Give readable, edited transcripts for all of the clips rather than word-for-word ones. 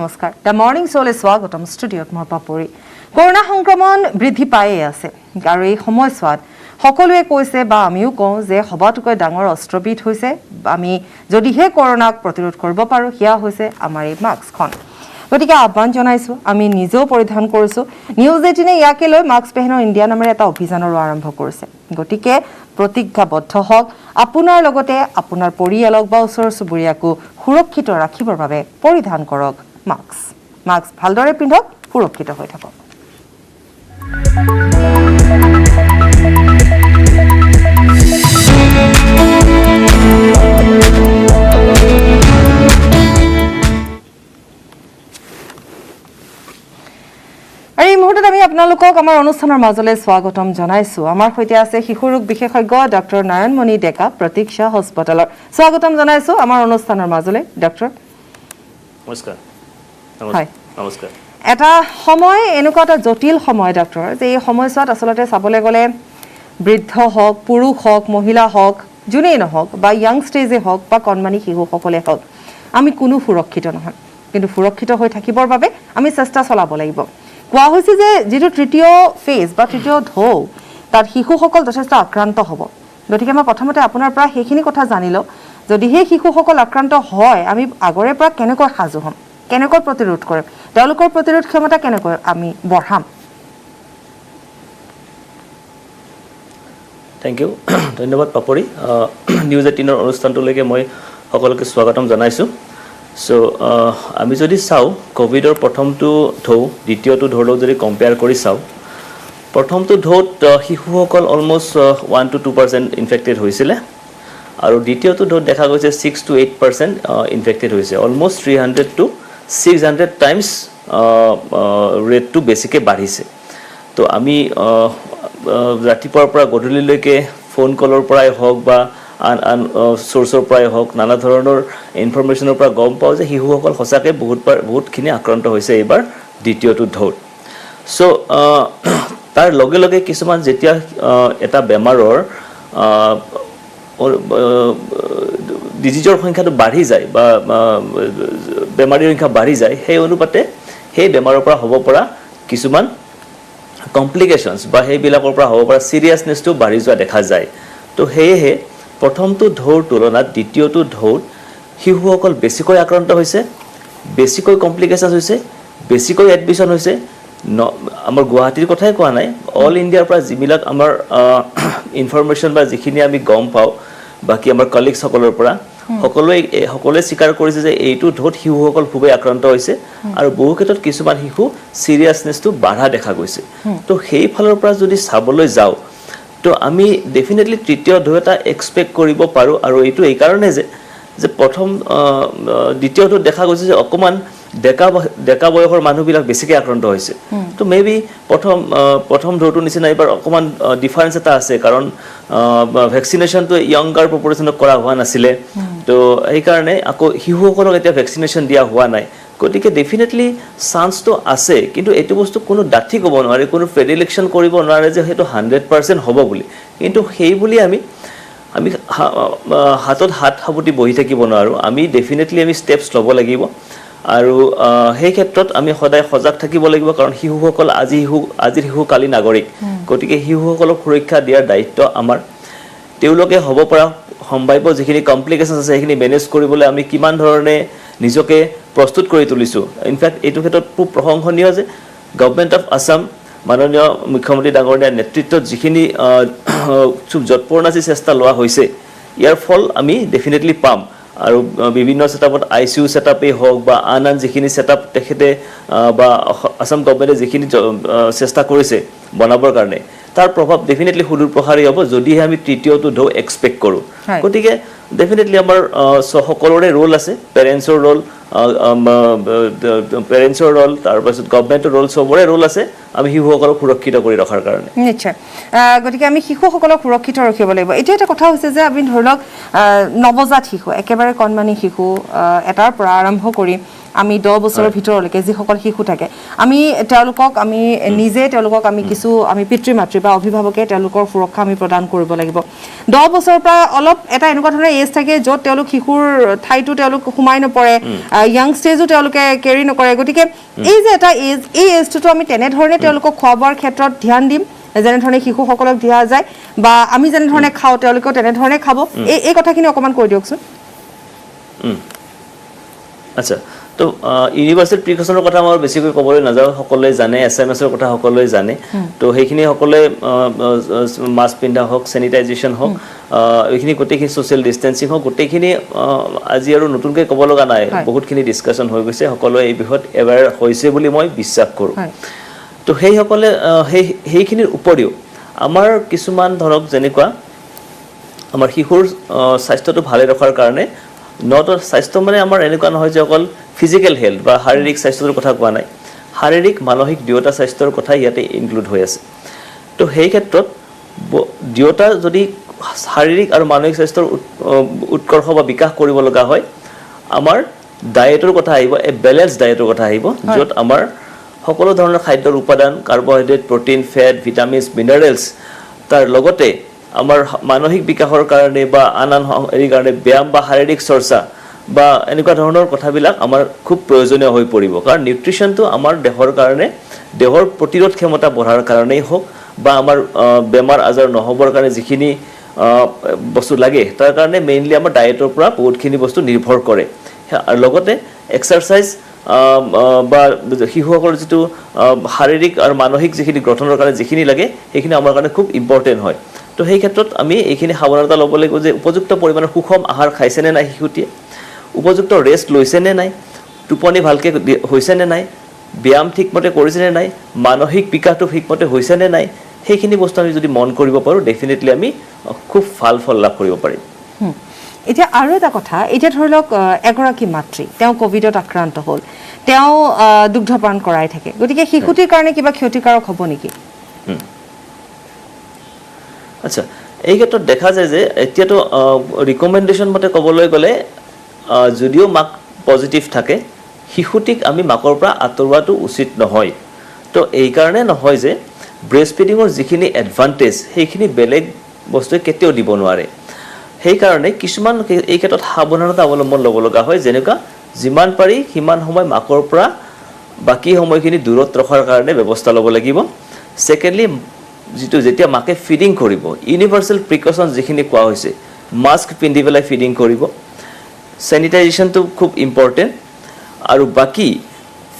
নমস্কাৰ the morning শ্ব'লৈ স্বাগতম ষ্টুডিঅ'ত মই পাপৰি কৰোনা সংক্ৰমণ বৃদ্ধি পায়ে আছে আৰু এই সময়ছোৱাত সকলোৱে কৈছে বা আমিও কওঁ যে সবাতোকৈ ডাঙৰ অস্ত্ৰবিধ হৈছে আমি যদিহে কৰোনাক প্ৰতিৰোধ কৰিব পাৰোঁ সেয়া হৈছে আমাৰ এই মাস্কখন গতিকে আহ্বান জনাইছোঁ আমি নিজেও পৰিধান কৰিছোঁ নিউজ 18 ইয়াকে লৈ মাস্ক পেহনো ইণ্ডিয়া নামেৰে এটা অভিযানৰ আৰম্ভ কৰিছে গতিকে প্ৰতিজ্ঞাবদ্ধ হওক আপোনাৰ লগতে আপোনাৰ পৰিয়ালক বা ওচৰ চুবুৰীয়াকো সুৰক্ষিত ৰাখিবৰ বাবে পৰিধান কৰক মাস্ক ভালদৰে পিন্ধক সুৰক্ষিত হৈ থাকক এই মুহূৰ্তত আমি আপোনালোকক আমাৰ অনুষ্ঠানৰ মাজলৈ স্বাগতম জনাইছোঁ আমাৰ সৈতে আছে শিশু ৰোগ বিশেষজ্ঞ ডক্টৰ নাৰায়ণমণি ডেকা প্ৰতীক্ষা হস্পিটেলৰ স্বাগতম জনাইছোঁ আমাৰ অনুষ্ঠানৰ মাজলৈ ডক্টৰ নমস্কাৰ হয় নমস্কাৰ এটা সময় এনেকুৱা এটা জটিল সময় ডক্টৰ যে এই সময়ছোৱাত আচলতে চাবলৈ গ'লে বৃদ্ধ হওক পুৰুষ হওক মহিলা হওক যোনেই নহওক বা য়াং ষ্টেজে হওক বা কণমানি শিশুসকলে হওক আমি কোনো সুৰক্ষিত নহয় কিন্তু সুৰক্ষিত হৈ থাকিবৰ বাবে আমি চেষ্টা চলাব লাগিব কোৱা হৈছে যে যিটো তৃতীয় ফেজ বা তৃতীয় ঢৌ তাত শিশুসকল যথেষ্ট আক্ৰান্ত হ'ব গতিকে মই প্ৰথমতে আপোনাৰ পৰা সেইখিনি কথা জানি লওঁ যদি সেই শিশুসকল আক্ৰান্ত হয় আমি আগৰে পৰা কেনেকৈ সাজু হ'ম কেনেকৈ প্ৰতিৰোধ কৰিম তেওঁলোকৰ প্ৰতিৰোধ ক্ষমতা কেনেকৈ আমি বঢ়াম থেংক ইউ ধন্যবাদ পাপৰি নিউজ 18 অনুষ্ঠানটোলৈকে মই সকলোকে স্বাগতম জনাইছোঁ সো আমি যদি চাওঁ কোভিডৰ প্ৰথমটো ঢৌ দ্বিতীয়টো ঢৌলৈ যদি কম্পেয়াৰ কৰি চাওঁ প্ৰথমটো ঢৌত শিশুসকল অলমষ্ট 1 to 2% ইনফেক্টেড হৈছিলে আৰু দ্বিতীয়টো ঢৌত দেখা গৈছে 6 to 8% ইনফেক্টেড হৈছে অলমষ্ট 300 to 600 টাইমছ ৰেটটো বেছিকৈ বাঢ়িছে তো আমি ৰাতিপুৱাৰ পৰা গধূলিলৈকে ফোন কলৰ পৰাই হওক বা আন সোৰ্চৰ পৰাই হওক নানা ধৰণৰ ইনফৰমেশ্যনৰ পৰা গম পাওঁ যে শিশুসকল সঁচাকৈ বহুতখিনি আক্ৰান্ত হৈছে এইবাৰ দ্বিতীয়টো ঢৌত চ' তাৰ লগে লগে কিছুমান যেতিয়া এটা বেমাৰৰ ডিজিজৰ সংখ্যাটো বাঢ়ি যায় বা বেমাৰীৰ সংখ্যা বাঢ়ি যায় সেই অনুপাতে সেই বেমাৰৰ পৰা হ'ব পৰা কিছুমান কমপ্লিকেশ্যনছ বা সেইবিলাকৰ পৰা হ'ব পৰা চিৰিয়াছনেছটো বাঢ়ি যোৱা দেখা যায় তো সেয়েহে প্ৰথমটো ঢৌৰ তুলনাত দ্বিতীয়টো ঢৌত শিশুসকল বেছিকৈ আক্ৰান্ত হৈছে বেছিকৈ কমপ্লিকেশ্যনছ হৈছে বেছিকৈ এডমিশ্যন হৈছে আমাৰ গুৱাহাটীৰ কথাই কোৱা নাই অল ইণ্ডিয়াৰ পৰা যিবিলাক আমাৰ ইনফৰমেশ্যন বা যিখিনি আমি গম পাওঁ বাকী আমাৰ কলিগছসকলৰ পৰা সকলোৱে স্বীকাৰ কৰিছে যে এইটো ঢৌত শিশুসকল খুবেই আক্ৰান্ত হৈছে আৰু বহু ক্ষেত্ৰত কিছুমান শিশু চিৰিয়াছনেছটো বাঢ়া দেখা গৈছে তো সেই ফালৰ পৰা যদি চাবলৈ যাওঁ তো আমি ডেফিনেটলি তৃতীয় ঢৌ এটা এক্সপেক্ট কৰিব পাৰোঁ আৰু এইটো এই কাৰণে যে প্ৰথম দ্বিতীয়টো দেখা গৈছে যে অকণমান ডেকা বয়সৰ মানুহবিলাক বেছিকৈ আক্ৰান্ত হৈছে তো মেবি প্ৰথম ঢৌটোৰ নিচিনা এইবাৰ অকণমান ডিফাৰেঞ্চ এটা আছে কাৰণ ভেকচিনেশ্যনটো য়ংগাৰ প্ৰপোৰ্চনত কৰা হোৱা নাছিলে তো সেইকাৰণে আকৌ শিশুসকলক এতিয়া ভেকচিনেশ্যন দিয়া হোৱা নাই গতিকে ডেফিনেটলি চান্সটো আছে কিন্তু এইটো বস্তু কোনো ডাঠি ক'ব নোৱাৰে কোনো প্ৰেডিলেকশ্যন কৰিব নোৱাৰে যে সেইটো 100% হ'ব বুলি কিন্তু সেই বুলি আমি হাতত হাত সাৱটি বহি থাকিব নোৱাৰোঁ আমি ডেফিনেটলি আমি ষ্টেপছ ল'ব লাগিব আৰু সেই ক্ষেত্ৰত আমি সদায় সজাগ থাকিব লাগিব কাৰণ শিশুসকল আজিৰ শিশু কালি নাগৰিক গতিকে শিশুসকলক সুৰক্ষা দিয়াৰ দায়িত্ব আমাৰ তেওঁলোকে হ'ব পৰা সম্ভাৱ্য যিখিনি কমপ্লিকেশ্যনছ আছে সেইখিনি মেনেজ কৰিবলৈ আমি কিমান ধৰণে নিজকে প্ৰস্তুত কৰি তুলিছোঁ ইনফেক্ট এইটো ক্ষেত্ৰত খুব প্ৰশংসনীয় যে গভৰ্ণমেণ্ট অফ আছাম মাননীয় মুখ্যমন্ত্ৰী ডাঙৰীয়াৰ নেতৃত্বত যিখিনি যৎপৰোনাচি চেষ্টা লোৱা হৈছে ইয়াৰ ফল আমি ডেফিনেটলি পাম আৰু বিভিন্ন ছেটআপত ICU ছেটআপেই হওক বা আন যিখিনি ছেটআপ তেখেতে বা আছাম গভৰ্ণমেণ্টে যিখিনি চেষ্টা কৰিছে বনাবৰ কাৰণে তাৰ প্ৰভাৱ ডেফিনেটলি সুদূৰ প্ৰসাৰী হ'ব যদিহে আমি তৃতীয়টো ঢৌ এক্সপেক্ট কৰোঁ গতিকে ডেফিনেটলি আমাৰ সকলোৰে ৰোল আছে পেৰেণ্টছৰ ৰোল তাৰপাছত গভৰ্ণমেণ্টৰ ৰোল চবৰে ৰোল আছে আমি শিশুসকলক সুৰক্ষিত কৰি ৰখাৰ কাৰণে নিশ্চয় গতিকে আমি শিশুসকলক সুৰক্ষিত ৰাখিব লাগিব এতিয়া এটা কথা হৈছে যে আমি ধৰি লওক নৱজাত শিশু একেবাৰে কণমানি শিশু এটাৰ পৰা আৰম্ভ কৰি আমি 10 বছৰৰ ভিতৰলৈকে যিসকল শিশু থাকে আমি তেওঁলোকক আমি নিজে তেওঁলোকক আমি কিছু আমি পিতৃ মাতৃ বা অভিভাৱকে তেওঁলোকৰ সুৰক্ষা আমি প্ৰদান কৰিব লাগিব 10 বছৰৰ পৰা অলপ এটা এনেকুৱা ধৰণৰ এজ থাকে য'ত তেওঁলোক শিশুৰ ঠাইটো তেওঁলোক সোমাই নপৰে ইয়াং ষ্টেজো তেওঁলোকে কেৰি নকৰে গতিকে এই যে এটা এজ এই এজটো আমি তেনেধৰণে তেওঁলোকক খোৱা-বোৱাৰ ক্ষেত্ৰত ধ্যান দিম যেনেধৰণে শিশুসকলক দিয়া যায় বা আমি যেনেধৰণে খাওঁ তেওঁলোকেও তেনেধৰণে খাব এই কথাখিনি অকমান কৈ দিয়কচোন আচ্ছা তো ইউনিভাৰ্সেল প্ৰিকশনৰ কথা মই বেছিকৈ ক'বলৈ নাযাওঁ সকলোৱে জানে এছএমএছৰ কথা সকলোৱে জানে তো সেইখিনি সকলোৱে মাস্ক পিন্ধা হওক চেনিটাইজেশ্যন হওক এইখিনি গোটেইখিনি ছ'চিয়েল ডিষ্টেঞ্চিং হওক গোটেইখিনি আজি আৰু নতুনকৈ ক'ব লগা নাই বহুতখিনি ডিছকাশ্যন হৈ গৈছে সকলোৱে এই বিষয়ত এৱেৰ হৈছে বুলি মই বিশ্বাস কৰোঁ তো সেইসকলে সেইখিনিৰ উপৰিও আমাৰ কিছুমান ধৰক যেনেকুৱা আমাৰ শিশুৰ স্বাস্থ্যটো ভালে ৰখাৰ কাৰণে নটৰ স্বাস্থ্য মানে আমাৰ এনেকুৱা নহয় যে অকল ফিজিকেল হেল্থ বা শাৰীৰিক স্বাস্থ্যৰ কথা কোৱা নাই শাৰীৰিক মানসিক দুয়োটা স্বাস্থ্যৰ কথা ইয়াতে ইনক্লুড হৈ আছে তো সেই ক্ষেত্ৰত দুয়োটা যদি শাৰীৰিক আৰু মানসিক স্বাস্থ্যৰ উৎকৰ্ষ বা বিকাশ কৰিব লগা হয় আমাৰ ডায়েটৰ কথা আহিব এ বেলেন্স ডায়েটৰ কথা আহিব য'ত আমাৰ সকলো ধৰণৰ খাদ্যৰ উপাদান carbohydrate protein fat vitamins minerals তাৰ লগতে আমাৰ মানসিক বিকাশৰ কাৰণে বা আন হেৰিৰ কাৰণে ব্যায়াম বা শাৰীৰিক চৰ্চা বা এনেকুৱা ধৰণৰ কথাবিলাক আমাৰ খুব প্ৰয়োজনীয় হৈ পৰিব কাৰণ নিউট্ৰিশ্যনটো আমাৰ দেহৰ কাৰণে দেহৰ প্ৰতিৰোধ ক্ষমতা বঢ়াৰ কাৰণেই হওক বা আমাৰ বেমাৰ আজাৰ নহ'বৰ কাৰণে যিখিনি বস্তু লাগে তাৰ কাৰণে মেইনলি আমাৰ ডায়েটৰ পৰা বহুতখিনি বস্তু নিৰ্ভৰ কৰে আৰু লগতে এক্সাৰচাইজ বা শিশুসকলৰ যিটো শাৰীৰিক আৰু মানসিক যিখিনি গঠনৰ কাৰণে যিখিনি লাগে সেইখিনি আমাৰ কাৰণে খুব ইম্পৰ্টেণ্ট হয় তো সেই ক্ষেত্ৰত আমি এইখিনি সাৱধানতা ল'ব লাগিব যে উপযুক্ত পৰিমাণৰ সুষম আহাৰ খাইছেনে নাই শিশুটিয়ে উপযুক্ত ৰেষ্ট লৈছেনে নাই টোপনি ভালকৈ হৈছেনে নাই ব্যায়াম ঠিকমতে কৰিছেনে নাই মানসিক বিকাশটো ঠিকমতে হৈছেনে নাই সেইখিনি বস্তু আমি যদি মন কৰিব পাৰোঁ ডেফিনেটলি আমি খুব ভাল ফল লাভ কৰিব পাৰিম এতিয়া আৰু এটা কথা এতিয়া ধৰি লওক এগৰাকী মাতৃ তেওঁ কোভিডত আক্ৰান্ত হ'ল তেওঁ দুগ্ধপান কৰাই থাকে গতিকে শিশুটিৰ কাৰণে কিবা ক্ষতিকাৰক হ'ব নেকি আচ্ছা এই ক্ষেত্ৰত দেখা যায় যে এতিয়াতো ৰিকমেণ্ডেশ্যন মতে ক'বলৈ গ'লে যদিও মাক পজিটিভ থাকে শিশুটিক আমি মাকৰ পৰা আঁতৰোৱাটো উচিত নহয় তো এইকাৰণে নহয় যে ব্ৰেষ্ট ফিডিঙৰ যিখিনি এডভান্টেজ সেইখিনি বেলেগ বস্তুৱে কেতিয়াও দিব নোৱাৰে সেইকাৰণে কিছুমান এই ক্ষেত্ৰত সাৱধানতা অৱলম্বন ল'ব লগা হয় যেনেকুৱা যিমান পাৰি সিমান সময় মাকৰ পৰা বাকী সময়খিনি দূৰত ৰখাৰ কাৰণে ব্যৱস্থা ল'ব লাগিব ছেকেণ্ডলি যিটো যেতিয়া মাকে ফিডিং কৰিব ইউনিভাৰ্সেল প্ৰিকশ্যন যিখিনি কোৱা হৈছে মাস্ক পিন্ধি পেলাই ফিডিং কৰিব চেনিটাইজেশ্যনটো খুব ইম্পৰ্টেণ্ট আৰু বাকী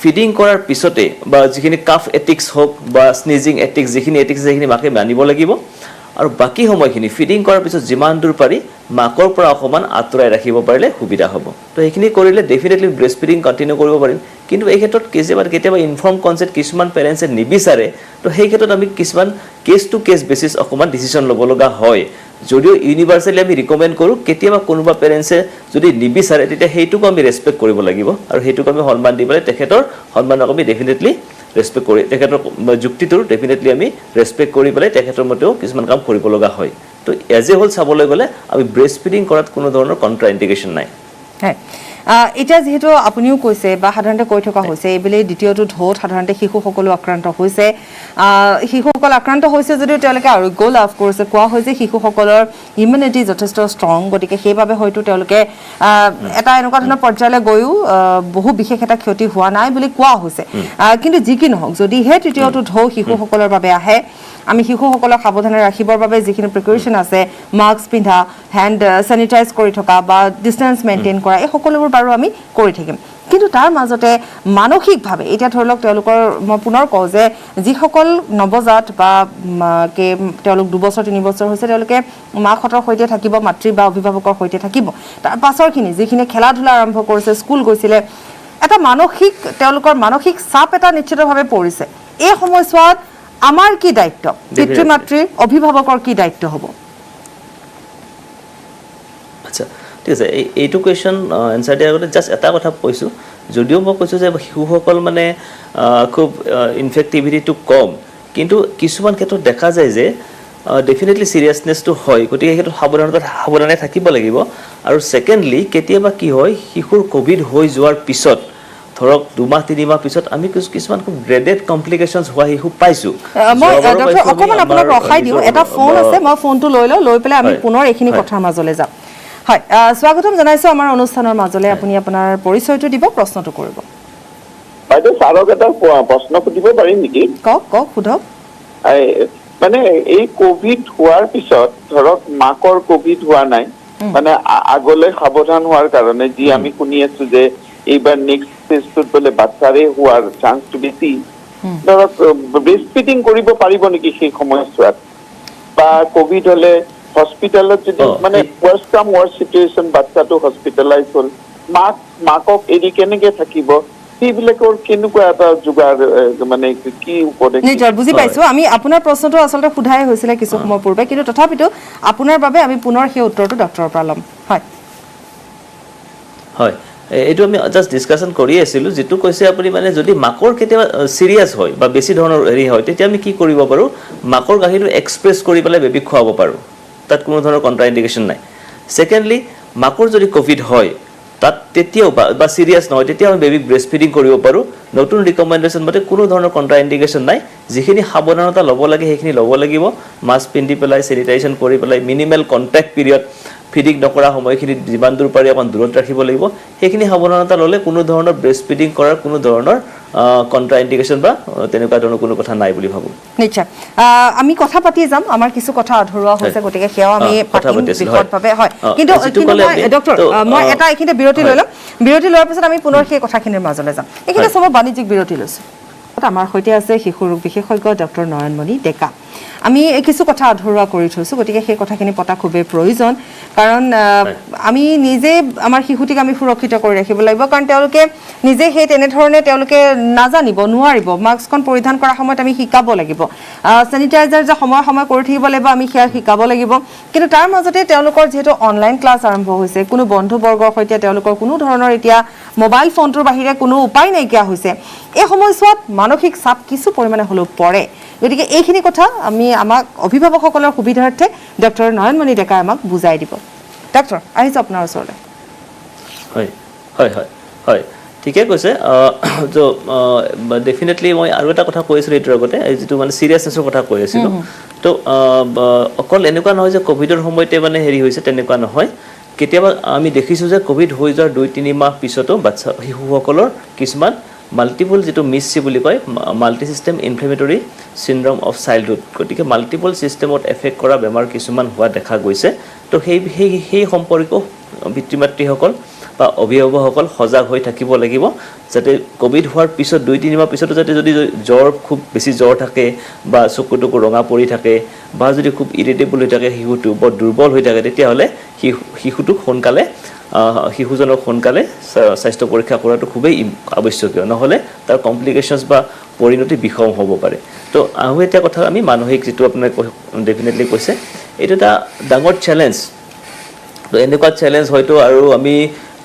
ফিডিং কৰাৰ পিছতে বা যিখিনি কাফ এটিক্স হওক বা স্নিজিং এটিক্স যিখিনি এটিক্স সেইখিনি মাকে মানিব লাগিব আৰু বাকী সময়খিনি ফিডিং কৰাৰ পিছত যিমান দূৰ পাৰি মাকৰ পৰা অকণমান আঁতৰাই ৰাখিব পাৰিলে সুবিধা হ'ব তো সেইখিনি কৰিলে ডেফিনেটলি ব্ৰেষ্ট ফিডিং কণ্টিনিউ কৰিব পাৰিম কিন্তু এই ক্ষেত্ৰত কেতিয়াবা ইনফৰ্ম কনচেপ্ট কিছুমান পেৰেণ্টছে নিবিচাৰে তো সেই ক্ষেত্ৰত আমি কিছুমান কেছ টু কেছ বেচিছ অকণমান ডিচিশ্যন ল'ব লগা হয় যদিও ইউনিভাৰ্চেলি আমি ৰিকমেণ্ড কৰোঁ কেতিয়াবা কোনোবা পেৰেণ্টছে যদি নিবিচাৰে তেতিয়া সেইটোকো আমি ৰেচপেক্ট কৰিব লাগিব আৰু সেইটোক আমি সন্মান দি পেলাই তেখেতৰ সন্মানক আমি ডেফিনেটলি ৰেচপেক্ট কৰি তেখেতৰ যুক্তিটোৰ ডেফিনেটলি আমি ৰেচপেক্ট কৰি পেলাই তেখেতৰ মতেও কিছুমান কাম কৰিব লগা হয় তো এজ এ হ'ল চাবলৈ গ'লে আমি ব্ৰেষ্ট ফিডিং কৰাত কোনো ধৰণৰ কণ্ট্ৰা ইণ্ডিকেশ্যন নাই হয় এতিয়া যেহেতু আপুনিও কৈছে বা সাধাৰণতে কৈ থকা হৈছে এইবেলি দ্বিতীয়টো ঢৌত সাধাৰণতে শিশুসকলো আক্ৰান্ত হৈছে শিশুসকল আক্ৰান্ত হৈছে যদিও তেওঁলোকে আৰোগ্য লাভ কৰিছে কোৱা হয় যে শিশুসকলৰ ইমিউনিটি যথেষ্ট ষ্ট্ৰং গতিকে সেইবাবে হয়তো তেওঁলোকে এটা এনেকুৱা ধৰণৰ পৰ্যায়লৈ গৈও বহু বিশেষ এটা ক্ষতি হোৱা নাই বুলি কোৱা হৈছে কিন্তু যি কি নহওক যদিহে তৃতীয়টো ঢৌ শিশুসকলৰ বাবে আহে আমি শিশুসকলক সাৱধানে ৰাখিবৰ বাবে যিখিনি প্ৰিকশ্যন আছে মাস্ক পিন্ধা হেণ্ড চেনিটাইজ কৰি থকা বা ডিষ্টেঞ্চ মেইনটেইন কৰা এই সকলোবোৰ বাৰু আমি কৰি থাকিম কিন্তু তাৰ মাজতে মানসিকভাৱে এতিয়া ধৰি লওক তেওঁলোকৰ মই পুনৰ কওঁ যে যিসকল নৱজাত বা তেওঁলোক 2 বছৰ 3 বছৰ হৈছে তেওঁলোকে মাকহঁতৰ সৈতে থাকিব মাতৃ বা অভিভাৱকৰ সৈতে থাকিব তাৰ পাছৰখিনি যিখিনি খেলা ধূলা আৰম্ভ কৰিছে স্কুল গৈছিলে এটা তেওঁলোকৰ মানসিক চাপ এটা নিশ্চিতভাৱে পৰিছে এই সময়ছোৱাত আমাৰ কি দায়িত্ব পিতৃ মাতৃৰ অভিভাৱকৰ কি দায়িত্ব হ'ব আচ্ছা ঠিক আছে এইটো কুৱেশ্যন এনচাৰ দিয়াৰ আগতে জাষ্ট এটা কথা কৈছোঁ যদিও মই কৈছোঁ যে শিশুসকল মানে খুব ইনফেক্টিভিটিটো কম কিন্তু কিছুমান ক্ষেত্ৰত দেখা যায় যে ডেফিনেটলি চিৰিয়াছনেছটো হয় গতিকে এই ক্ষেত্ৰত সাৱধানে থাকিব লাগিব আৰু ছেকেণ্ডলি কেতিয়াবা কি হয় শিশুৰ ক'ভিড হৈ যোৱাৰ পিছত ধৰক 2 মাহ 3 মাহ পিছত আমি কিছুমান খুব গ্ৰেডেড কমপ্লিকেশনছ হোৱা শিশু পাইছো মই ডক্টৰ অকমান আপোনাক ৰখাই দিও এটা ফোন আছে মই ফোনটো লৈ পেলাই আমি পুনৰ এইখিনি কথাৰ মাজলৈ যাম হয় স্বাগতম জনাইছো আমাৰ অনুষ্ঠানৰ মাজলৈ আপুনি আপোনাৰ পৰিচয়টো দিব প্ৰশ্নটো কৰিব বাইদে সাৰক এটা প্ৰশ্ন সুধিব পাৰিম নেকি কক সুধক মানে এই কোভিড হোৱাৰ পিছত ধৰক মাকৰ কোভিড হোৱা নাই মানে আগলৈ সাৱধান হোৱাৰ কাৰণে যি আমি শুনি আছো যে এইবাৰ নেক্সট ফেজটোত বোলে বাচ্চাৰে হোৱাৰ চান্সটো বেছি ধৰক ব্ৰেষ্ট ফিডিং কৰিব পাৰিব নেকি সেই সময়ছোৱাত বা কোভিড হলে হস্পিটেলত যদি মানে ৱৰ্ষ্ট কাম ৱৰ্ষ্ট চিটুৱেশ্যন বাচ্চাটো হস্পিটেলাইজ হ'ল মাকক এৰি কেনেকে থাকিব সেইবিলাকৰ কেনেকুৱা এটা যোগাৰ মানে কি উপদেশ নিশ্চয় বুজি পাইছো আমি আপোনাৰ প্ৰশ্নটো আচলতে সুধাই হৈছিলে কিছু সময় পূৰ্বে কিন্তু তথাপিতো আপোনাৰ বাবে আমি পুনৰ সেই উত্তৰটো ডক্টৰৰ পৰা ল'ম হয় হয় এইটো আমি জাস্ট ডিসকাশন কৰি আছিলো যেটো কৈছে আপুনি মানে যদি মাকৰ কেতিয়াবা সিৰিয়াস হয় বা বেছি ধৰণৰ হেৰি হয় তেতিয়া আমি কি কৰিব পাৰো মাকৰ গাখীৰটো এক্সপ্ৰেছ কৰি পেলাই বেবিক খুৱাব পাৰো তাত কোনো ধৰণৰ কন্ট্ৰাইন্ডিকেশন নাই সেকেন্ডলি মাকৰ যদি কোভিড হয় তাত তেতিয়াও বা সিৰিয়াস নহয় তেতিয়া আমি বেবিক ব্ৰেষ্ট ফিডিং কৰিব পাৰো নতুন ৰিকমেন্ডেশন মতে কোনো ধৰণৰ কন্ট্ৰাইন্ডিকেশন নাই যিখিনি সাৱধানতা ল'ব লাগে সেইখিনি ল'ব লাগিব মাস্ক পিন্ধি পেলাই স্যানিটাইজেশন কৰি পেলাই মিনিমাল কন্টাক্ট পিৰিয়ড ফিডিং নকৰা সময়খিনি যিমান দূৰ পাৰি অকন দূৰত ৰাখিব লাগিব সেইখিনি সাৱধানতা ল'লে কোনো ধৰণৰ ব্ৰেষ্ট ফিডিং কৰাৰ কোনো ধৰণৰ কন্ট্ৰাইন্ডিকেশন বা তেনেকুৱা ধৰণৰ কোনো কথা নাই বুলি ভাবো নিশ্চয় আমি কথা পাতি যাম আমাৰ কিছু কথা আধৰুৱা হৈছে গতিকে সেয়াও আমি পাতিম বিশদভাৱে হয় কিন্তু ডক্টৰ মই এটা এইখিনিতে বিৰতি লৈ লম বিৰতি লোৱাৰ পিছত আমি পুনৰ সেই কথাখিনিৰ মাজলৈ যাম এইখিনি সব বাণিজ্যিক বিৰতি লৈছো আমাৰ সৈতে আছে শিশু ৰোগ বিশেষজ্ঞ ডক্টৰ নয়নমণি ডেকা আমি কিছু কথা আধৰুৱা কৰি থৈছো গতিকে সেই কথাখিনি পতা খুবেই প্ৰয়োজন কাৰণ আমি নিজে আমাৰ শিশুটিক আমি সুৰক্ষিত কৰি ৰাখিব লাগিব কাৰণ তেওঁলোকে নিজে সেই তেনেধৰণে তেওঁলোকে নাজানিব নোৱাৰিব মাস্কখন পৰিধান কৰা সময়ত আমি শিকাব লাগিব স্যানিটাইজাৰ যে সময় কৰি থাকিব লাগিব আমি সেয়া শিকাব লাগিব কিন্তু তাৰ মাজতে তেওঁলোকৰ যেহেতু অনলাইন ক্লাছ আৰম্ভ হৈছে কোনো বন্ধু বৰ্গৰ সৈতে তেওঁলোকৰ কোনো ধৰণৰ এতিয়া মোবাইল ফোনটোৰ বাহিৰে কোনো উপায় নাইকিয়া হৈছে এই সময়ছোৱাত মানসিক চাপ কিছু পৰিমাণে হলেও পৰে গতিকে এইখিনি কথা আমি আমাক অভিভাৱকসকলৰ সুবিধাৰ্থে ডক্টৰ নয়নমণি ডেকা আমাক বুজাই দিব ডক্টৰ আহিছো আপোনাৰ ওচৰলৈ হয় হয় হয় হয় ঠিকে কৈছে তো ডেফিনেটলি মই আৰু এটা কথা কৈছিলো এটাৰ আগতে যেটো মানে সিৰিয়াসনেছৰ কথা কৈ আছিলো তো অকল এনেকুৱা নহয় যে কোভিডৰ সময়তে মানে হেৰি হৈছে তেনেকুৱা নহয় কেতিয়াবা আমি দেখিছো যে কোভিড হৈ যোৱাৰ 2-3 মাহ পিছতো বাচ্চা শিশুসকলৰ কিছুমান মাল্টিপল যেটো মিসি বুলি কয় multi system inflammatory syndrome of childhood গতিকে মাল্টিপল সিস্টেমত এফেক্ট কৰা বেমাৰ কিছুমান হোৱা দেখা গৈছে তো সেই সম্পৰ্ক পিতৃ-মাতৃসকল বা অভিভাৱকসকল সজাগ হৈ থাকিব লাগিব যাতে কোভিড হোৱাৰ পিছত 2-3 মাহ পিছতো যাতে যদি জ্বৰ খুব বেছি জ্বৰ থাকে বা চকুটুকু ৰঙা পৰি থাকে বা যদি খুব ইৰিটেবল হৈ থাকে শিশুটো বৰ দুৰ্বল হৈ থাকে তেতিয়াহলে শিশুটোক সোনকালে শিশুজনক সোনকালে স্বাস্থ্য পৰীক্ষা কৰাটো খুবেই আৱশ্যকীয় নহলে তাৰ কমপ্লিকেশনছ বা পৰিণতি বিষম হ'ব পাৰে তো আহু এটা কথা আমি মানসিক যেটো আপুনি ডেফিনেটলি কৈছে এটা এটা ডাঙৰ চ্যালেঞ্জ তো এনেকুৱা চ্যালেঞ্জ হয়তো আৰু আমি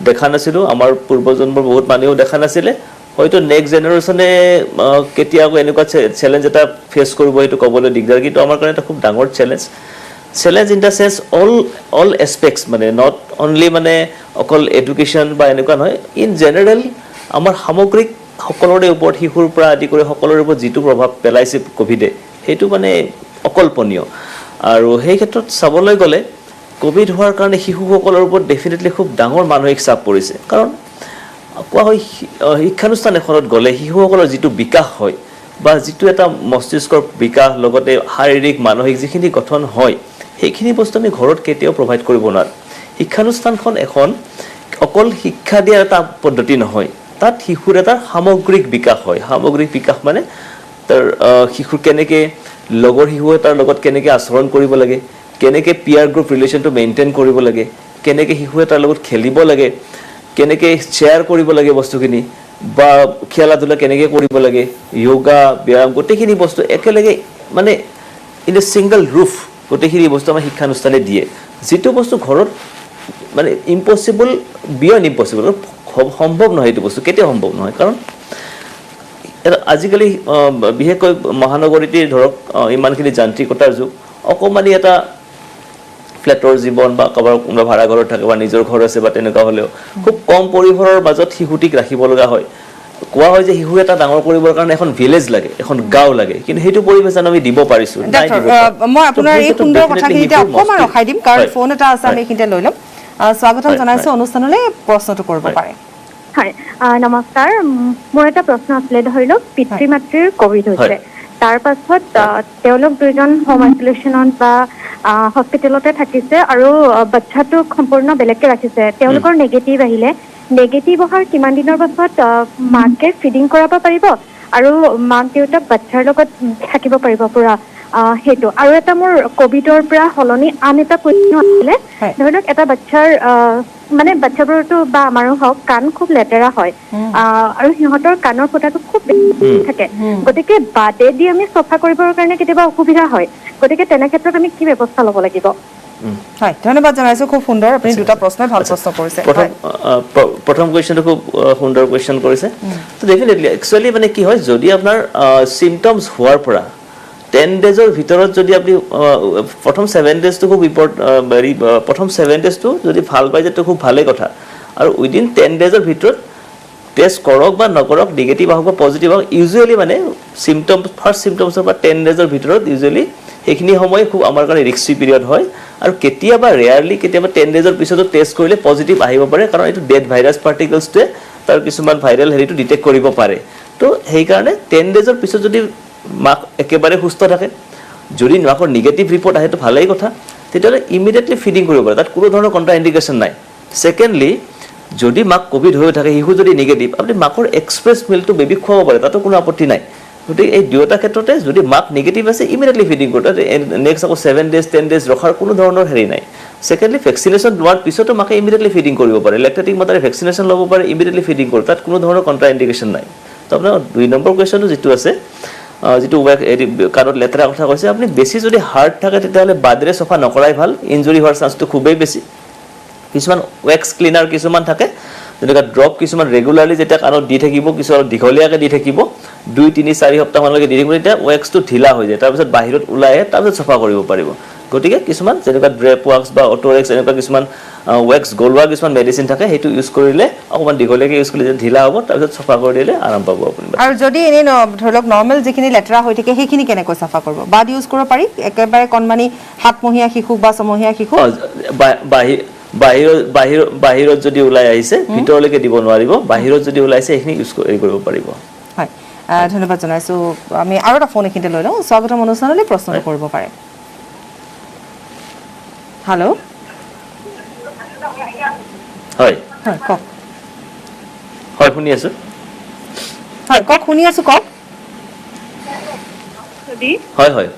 দেখা নাছিলো আমাৰ পূৰ্বজন্মৰ বহুত মানুহেও দেখা নাছিলে হয়তো নেক্সট জেনাৰেশনে কেতিয়াও এনেকুৱা চ্যালেঞ্জ এটা ফেস কৰিব এইটো ক'বলৈ দিগদাৰ কিন্তু আমাৰ কাৰণে এটা খুব ডাঙৰ challenge in the sense all aspects মানে not only মানে অকল এডুকেশন বা এনেকুৱা নহয় ইন জেনাৰেল আমাৰ সামগ্ৰিক সকলোৰে ওপৰত শিশুৰ পৰা আদি কৰি সকলোৰে ওপৰত যেটো প্ৰভাৱ পেলাইছে কোভিডে হেতু মানে অকল্পনীয় আৰু সেই ক্ষেত্ৰত চাবলৈ গলে কোভিড হোৱাৰ কাৰণে শিশুসকলৰ ওপৰত ডেফিনেটলি খুব ডাঙৰ মানসিক চাপ পৰিছে কাৰণ কোৱা হয় শিক্ষানুষ্ঠান এখনত গলে শিশুসকলৰ যেটো বিকাশ হয় বা যেটো এটা মস্তিষ্কৰ বিকাশ লগতে শাৰীৰিক মানসিক যিখিনি গঠন হয় সেইখিনি বস্তু আমি ঘৰত কেতিয়াও প্ৰভাইড কৰিব নোৱাৰো শিক্ষানুষ্ঠানখন এখন অকল শিক্ষা দিয়াৰ এটা পদ্ধতি নহয় তাত শিশুৰ এটা সামগ্ৰিক বিকাশ হয় সামগ্ৰিক বিকাশ মানে তাৰ শিশুৰ কেনেকে লগৰ শিশু এটাৰ লগত কেনেকে আচৰণ কৰিব লাগে কেনেকে পিয়াৰ গ্ৰুপ ৰিলেশনটো মেইনটেইন কৰিব লাগে কেনেকে শিশু এটাৰ লগত খেলিব লাগে কেনেকে শেয়াৰ কৰিব লাগে বস্তুখিনি বা খেলা ধুলা কেনেকে কৰিব লাগে যোগা ব্যায়াম গোটেইখিনি বস্তু একেলগে মানে ইন এ সিঙ্গল রুফ গোটেইখিনি বস্তু আমাৰ শিক্ষানুষ্ঠানে দিয়ে যেটো বস্তু ঘৰত মানে ইম্পসিবল বিয়ন্ড ইম্পসিবল সম্ভৱ নহয় এইটো বস্তু কেতিয়া সম্ভৱ নহয় কাৰণ আজিকালি বিশেষকৈ মহানগৰীতে ধৰক ইমানখিনি যান্ত্ৰিকতাৰ যুগ অকমানি এটা ফ্ল্যাটৰ জীৱন বা কবাৰ কোনোবা ভাড়া ঘৰত থাকে বা নিজৰ ঘৰ আছে বা তেনেকুৱা হলেও খুব কম পৰিসৰৰ মাজত শিশুটিক ৰাখিব লগা হয় কোৱা হয় যে শিশু এটা ডাঙৰ কৰিবৰ কাৰণে এখন ভিলেজ লাগে, এখন গাঁও লাগে, কিন্তু সেইটো পৰিৱেশ জানো আমি দিব পাৰিছো নাই? মই আপোনাৰ এই সুন্দৰ কথাখিনিতে অকণমান ৰখাই দিম, কাৰণ ফোন এটা আছে, আমি এইখিনিতে লৈ ল'ম। স্বাগতম জনাইছো অনুষ্ঠানলৈ, প্ৰশ্নটো কৰিব পাৰে। হয়, নমস্কাৰ। মোৰ এটা প্ৰশ্ন আছিলে, ধৰি লওক পিতৃ মাতৃৰ ক'ভিড হৈছে, তাৰ পাছত তেওঁলোক দুজন হোম আইচলেশ্যনত বা হস্পিটেলতে থাকিছে আৰু বাচ্ছাটোক সম্পূৰ্ণ বেলেগকে ৰাখিছে, তেওঁলোকৰ নেগেটিভ আহিলে, নেগেটিভ অহাৰ কিমান দিনৰ পাছত মাকে ফিডিং কৰাব পাৰিব আৰু মাক দেউতাক বাচ্ছাৰ লগত থাকিব পাৰিব পুৰা? সেইটো। আৰু এটা মোৰ ক'ভিডৰ পৰা সলনি আন এটা প্ৰশ্ন আছিলে, ধৰি লওক এটা বাচ্ছাৰ মানে বাচ্ছাবোৰতো বা আমাৰো হওক কাণ খুব লেতেৰা হয় আৰু সিহঁতৰ কাণৰ ফুটাটো খুব বেছি থাকে, গতিকে বাটেদি আমি চফা কৰিবৰ কাৰণে কেতিয়াবা অসুবিধা হয়, গতিকে তেনে ক্ষেত্ৰত আমি কি ব্যৱস্থা ল'ব লাগিব? হয়, ধন্যবাদ জনাইছো, খুব সুন্দৰ, আপুনি দুটা প্ৰশ্নই ভাল প্ৰশ্ন কৰিছে। প্ৰথম কুৱেশ্যনটো খুব সুন্দৰ কুৱেশ্যন কৰিছে। তো ডেফিনেটলি একচুৱেলি মানে কি হয়, যদি আপোনাৰ চিমটমছ হোৱাৰ পৰা 10 ডেজৰ ভিতৰত যদি আপুনি প্ৰথম 7 ডেজটো খুব প্ৰথম 7 ডেজটো যদি ভাল পাই যায় তো খুব ভালেই কথা, আৰু উইদিন 10 ডেজৰ ভিতৰত টেষ্ট কৰক বা নকৰক, নিগেটিভ আহক বা পজিটিভ আহক, ইউজুৱেলি মানে ফাৰ্ষ্ট চিমটমছৰ পৰা 10 ডেজৰ ভিতৰত ইউজুৱেলি সেইখিনি সময় খুব আমাৰ কাৰণে ৰিস্কি পিৰিয়ড হয়, আৰু কেতিয়াবা ৰেয়াৰলি কেতিয়াবা 10 ডেজৰ পিছতো টেষ্ট কৰিলে পজিটিভ আহিব পাৰে, কাৰণ এইটো ডেড ভাইৰাছ পাৰ্টিকলছটোৱে তাৰ কিছুমান ভাইৰেল হেৰিটো ডিটেক্ট কৰিব পাৰে। তো সেইকাৰণে 10 ডেজৰ পিছত যদি মাক একেবাৰে সুস্থ থাকে, যদি মাকৰ নিগেটিভ ৰিপৰ্ট আহে তো ভালেই কথা, তেতিয়াহ'লে ইমিডিয়েটলি ফিডিং কৰিব পাৰে, তাত কোনো ধৰণৰ কণ্ট্ৰা ইণ্ডিকেশ্যন নাই। ছেকেণ্ডলি, যদি মাক ক'ভিড হৈ থাকে, শিশু যদি নিগেটিভ, আপুনি মাকৰ এক্সপ্ৰেছ মিলটো বেবীক খুৱাব পাৰে, তাতো কোনো আপত্তি নাই। গতিকে এই দুয়োটা ক্ষেত্ৰতে যদি মাক নিগেটিভ আছে ইমিডিয়েটলি ফিডিং কৰোঁ, তাতে নেক্সট আকৌ 7 ডেজ 10 ডেজ ৰখাৰ কোনো ধৰণৰ হেৰি নাই। ছেকেণ্ডলি, ভেকচিনেশ্যন লোৱাৰ পিছতো মাকে ইমিডিয়েটলি ফিডিং কৰিব পাৰে, লেক্টেটিং মাতাৰে ভেকচিনেশ্যন ল'ব পাৰে, ইমিডিয়েটলি ফিডিং কৰোঁ, তাত কোনো ধৰণৰ কণ্ট্ৰা ইণ্ডিকেশ্যন নাই। তো আপোনাৰ 2 নম্বৰ কুৱেশ্যনটো যিটো আছে, যিটো কাণত লেতেৰা কথা কৈছে, আপুনি বেছি যদি হাৰ্ড থাকে তেতিয়াহ'লে বাদেৰে চফা নকৰাই ভাল, ইঞ্জুৰি হোৱাৰ চান্সটো খুবেই বেছি। কিছুমান ৱেক্স ক্লিনাৰ কিছুমান থাকে, যেনেকুৱা ড্ৰপ কিছুমান ৰেগুলাৰলি যেতিয়া কাণত দি থাকিব, কিছুমান দীঘলীয়াকৈ দি থাকিব, 2-3-4 সপ্তাহমানলৈকে দি থাকিব, তেতিয়া ৱেক্সটো ঢিলা হৈ যায়, তাৰপিছত বাহিৰত ওলাই আহে, তাৰপিছত চফা কৰিব পাৰিব। গতিকে কিছুমান যেনেকুৱা ড্ৰেপ ৱাক্স বা অট'ৰেক্স এনেকুৱা কিছুমান ৱেক্স গলোৱা কিছুমান মেডিচিন থাকে, সেইটো ইউজ কৰিলে অকণমান দীঘলীয়াকৈ ইউজ কৰিলে ঢিলা হ'ব, তাৰপিছত চফা কৰি দিলে আৰাম পাব আপুনি। আৰু যদি এনেই ধৰি লওক নৰ্মেল যিখিনি লেতেৰা হৈ থাকে সেইখিনি কেনেকৈ চাফা কৰিব? বাদ ইউজ কৰিব পাৰি একেবাৰে কণমানি 7মহীয়া শিশুক বা 6মহীয়া শিশুক? বাহিৰত যদি ওলাই আহিছে ভিতৰলৈকে দিব নোৱাৰিব, বাহিৰত যদি ওলাইছে সেইখিনি ইউজ কৰিব পাৰিব। হয়, ধন্যবাদ জনাইছো। আমি আৰু এটা ফোন এইখিনিতে লৈ লওঁ, স্বাগতম অনুষ্ঠানলৈ, প্ৰশ্নটো কৰিব পাৰে। হেল্ল', হয় হয় কওক। হয়, শুনি আছো। হয় কওক, শুনি আছো, কওক। যদি হয় হয়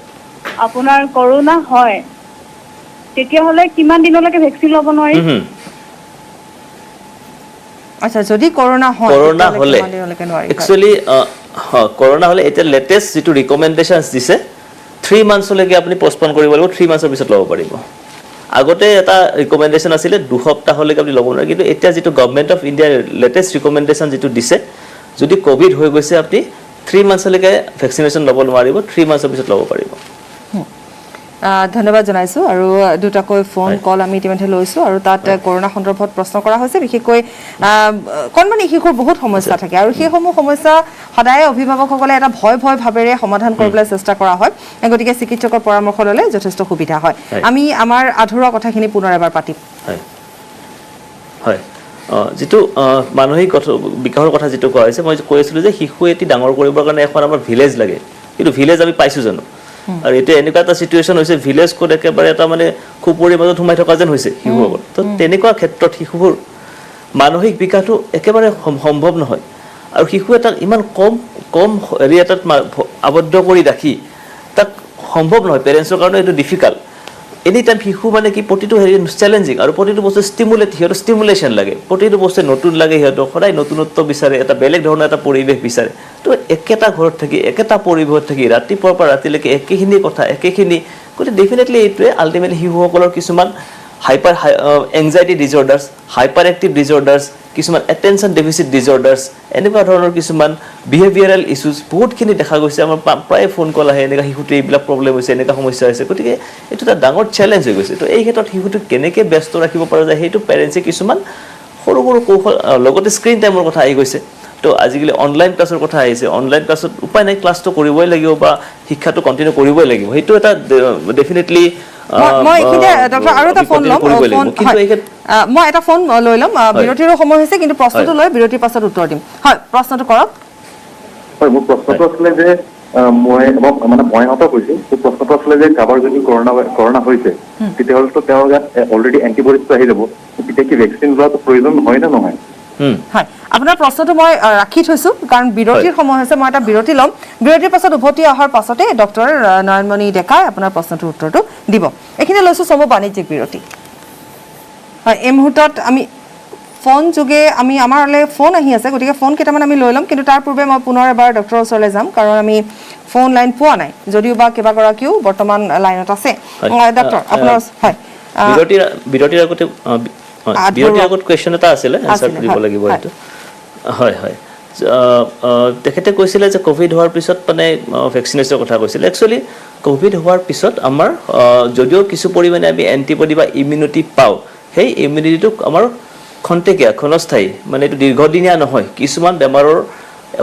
আপোনাৰ কৰোনা হয় তেতিয়াহ'লে কিমান দিনলৈকে ভেকচিন ল'ব নোৱাৰি? আচ্ছা, যদি কৰোনা হয়, কৰোনা হ'লে একচুৱেলি কৰোনা হ'লে এতিয়া লেটেষ্ট যিটো ৰিকমেণ্ডেশ্যনছ দিছে 3 মান্থছলৈকে আপুনি পষ্টপন কৰিব লাগিব, 3 মান্থছৰ পিছত ল'ব পাৰিব। আগতে এটা ৰিকমেণ্ডেশ্যন আছিলে 2 সপ্তাহলৈকে আপুনি ল'ব নোৱাৰে, কিন্তু এতিয়া যিটো গভৰ্ণমেণ্ট অফ ইণ্ডিয়াৰ লেটেষ্ট ৰিকমেণ্ডেশ্যন যিটো দিছে, যদি ক'ভিড হৈ গৈছে আপুনি 3 মান্থছলৈকে ভেকচিনেশ্যন ল'ব নোৱাৰিব, 3 মান্থছৰ পিছত ল'ব পাৰিব। ধন্যবাদ জনাইছো। আৰু দুটাকৈ ফোন কল আমি ইতিমধ্যে লৈছো, আৰু তাত কৰোনা সন্দৰ্ভত প্ৰশ্ন কৰা হৈছে, বিশেষকৈ কণমানি শিশুৰ বহুত সমস্যা থাকে, আৰু সেইসমূহ সমস্যা সদায় অভিভাৱকসকলে এটা ভয় ভাৱেৰে সমাধান কৰিবলৈ চেষ্টা কৰা হয়, গতিকে চিকিৎসকৰ পৰামৰ্শ ল'লে যথেষ্ট সুবিধা হয়। আমি আমাৰ আধৰুৱা কথাখিনি পুনৰ এবাৰ পাতিম। হয়, যিটো মানসিক বিকাশৰ কথা যিটো কোৱা হৈছে, মই কৈ আছিলোঁ যে শিশু এটি ডাঙৰ কৰিবৰ কাৰণে এখন আমাৰ ভিলেজ লাগে, কিন্তু ভিলেজ আমি পাইছোঁ জানো? আৰু এতিয়া এনেকুৱা এটা চিটুৱেশ্যন হৈছে, ভিলেজ ক'ত একেবাৰে এটা মানে খুপুৰীৰ মাজত সোমাই থকা যেন হৈছে শিশুসকল। তো তেনেকুৱা ক্ষেত্ৰত শিশুৰ মানসিক বিকাশটো একেবাৰে সম্ভৱ নহয়, আৰু শিশু এটাক ইমান কম হেৰি এটাত আবদ্ধ কৰি ৰাখি তাক সম্ভৱ নহয়, পেৰেণ্টছৰ কাৰণে এইটো ডিফিকাল্ট। এনি টাইম শিশু মানে কি প্ৰতিটো হেৰি চেলেঞ্জিং, আৰু প্ৰতিটো বস্তু সিহঁতৰ ষ্টিমুলেশ্যন লাগে, প্ৰতিটো বস্তু নতুন লাগে, সিহঁতক সদায় নতুনত্ব বিচাৰে, এটা বেলেগ ধৰণৰ এটা পৰিৱেশ বিচাৰে। তো একেটা ঘৰত থাকি একেটা পৰিৱেশত থাকি ৰাতিপুৱাৰ পৰা ৰাতিলৈকে একেখিনি কথা একেখিনি, গতিকে ডেফিনেটলি এইটোৱে আল্টিমেটলি শিশুসকলৰ কিছুমান এংজাইটি ডিজৰ্ডাৰ্ছ, হাইপাৰ এক্টিভ ডিজৰ্ডাৰ্ছ, কিছুমান এটেনশ্যন ডেফিচিট ডিজৰ্ডাৰ্ছ, এনেকুৱা ধৰণৰ কিছুমান বিহেভিয়াৰেল ইছ্যুজ বহুতখিনি দেখা গৈছে। আমাৰ প্ৰায় ফোন কল আহে, এনেকুৱা শিশুটো এইবিলাক প্ৰব্লেম হৈছে, এনেকুৱা সমস্যা হৈছে, গতিকে এইটো এটা ডাঙৰ চেলেঞ্জ হৈ গৈছে। তো এই ক্ষেত্ৰত শিশুটোক কেনেকৈ ব্যস্ত ৰাখিব পৰা যায়, সেইটো পেৰেণ্টছে কিছুমান সৰু কৌশল, লগতে স্ক্ৰীণ টাইমৰ কথা আহি গৈছে। তো আজিকালি অনলাইন ক্লাছৰ কথা আহিছে অনলাইন ক্লাছত উপায় নাই ক্লাছটো কৰিবই লাগিব বা শিক্ষাটো কন্টিনিউ কৰিবই লাগিব সেইটো এটা ডেফিনেটলি মই এইখিনিতে ডক্টৰ আৰু এটা ফোন ল'ম মই এটা ফোন লৈ ল'ম বিৰতিৰ সময় হৈছে কিন্তু প্ৰশ্নটো লৈ বিৰতিৰ পাছত উত্তৰ দিম হয় প্ৰশ্নটো কৰক হয় মোৰ প্ৰশ্নটো আছিলে যে মই মানে ভয়হত কৈছো প্ৰশ্নটো আছিলে যে কাৰোবাৰ যদি কৰোণা হৈছে তেতিয়াহ'লেতো তেওঁৰ গাত অলৰেডি এণ্টিবডিজটো আহি যাব তেতিয়া কি ভেকচিন লোৱাটো প্ৰয়োজন হয় নে নহয় হয় আপোনাৰ প্ৰশ্নটো মই ৰাখি থৈছো কাৰণ বিৰতিৰ সময় হৈছে মই এটা বিৰতি ল'ম বিৰতিৰ পাছত উভতি অহাৰ পাছতে ডক্টৰ নয়নমণি ডেকাই আপোনাৰ প্ৰশ্নটোৰ উত্তৰটো দিব এইখিনি লৈছো চমু বাণিজ্যিক বিৰতি হয় এই মুহূৰ্তত আমি ফোন যোগে আমি আমাৰলৈ ফোন আহি আছে গতিকে ফোন কেইটামান আমি লৈ ল'ম কিন্তু তাৰ পূৰ্বে মই পুনৰ এবাৰ ডক্টৰৰ ওচৰলৈ যাম কাৰণ আমি ফোন লাইন পোৱা নাই যদিও বা কেইবাগৰাকীও বৰ্তমান লাইনত আছে ডক্টৰ আপোনাৰ হয় বিৰতিৰ আগত কুৱেশ্যন এটা আছিলে এনচাৰ দিব লাগিব এইটো হয় হয় তেখেতে কৈছিলে যে কোভিড হোৱাৰ পিছত মানে ভেকচিনেশ্যনৰ কথা কৈছিলে একচুৱেলি কোভিড হোৱাৰ পিছত আমাৰ যদিও কিছু পৰিমাণে আমি এণ্টিবডি বা ইমিউনিটি পাওঁ সেই ইমিউনিটিটো আমাৰ খন্তেকীয়া ক্ষণস্থায়ী মানে এইটো দীৰ্ঘদিনীয়া নহয় কিছুমান বেমাৰৰ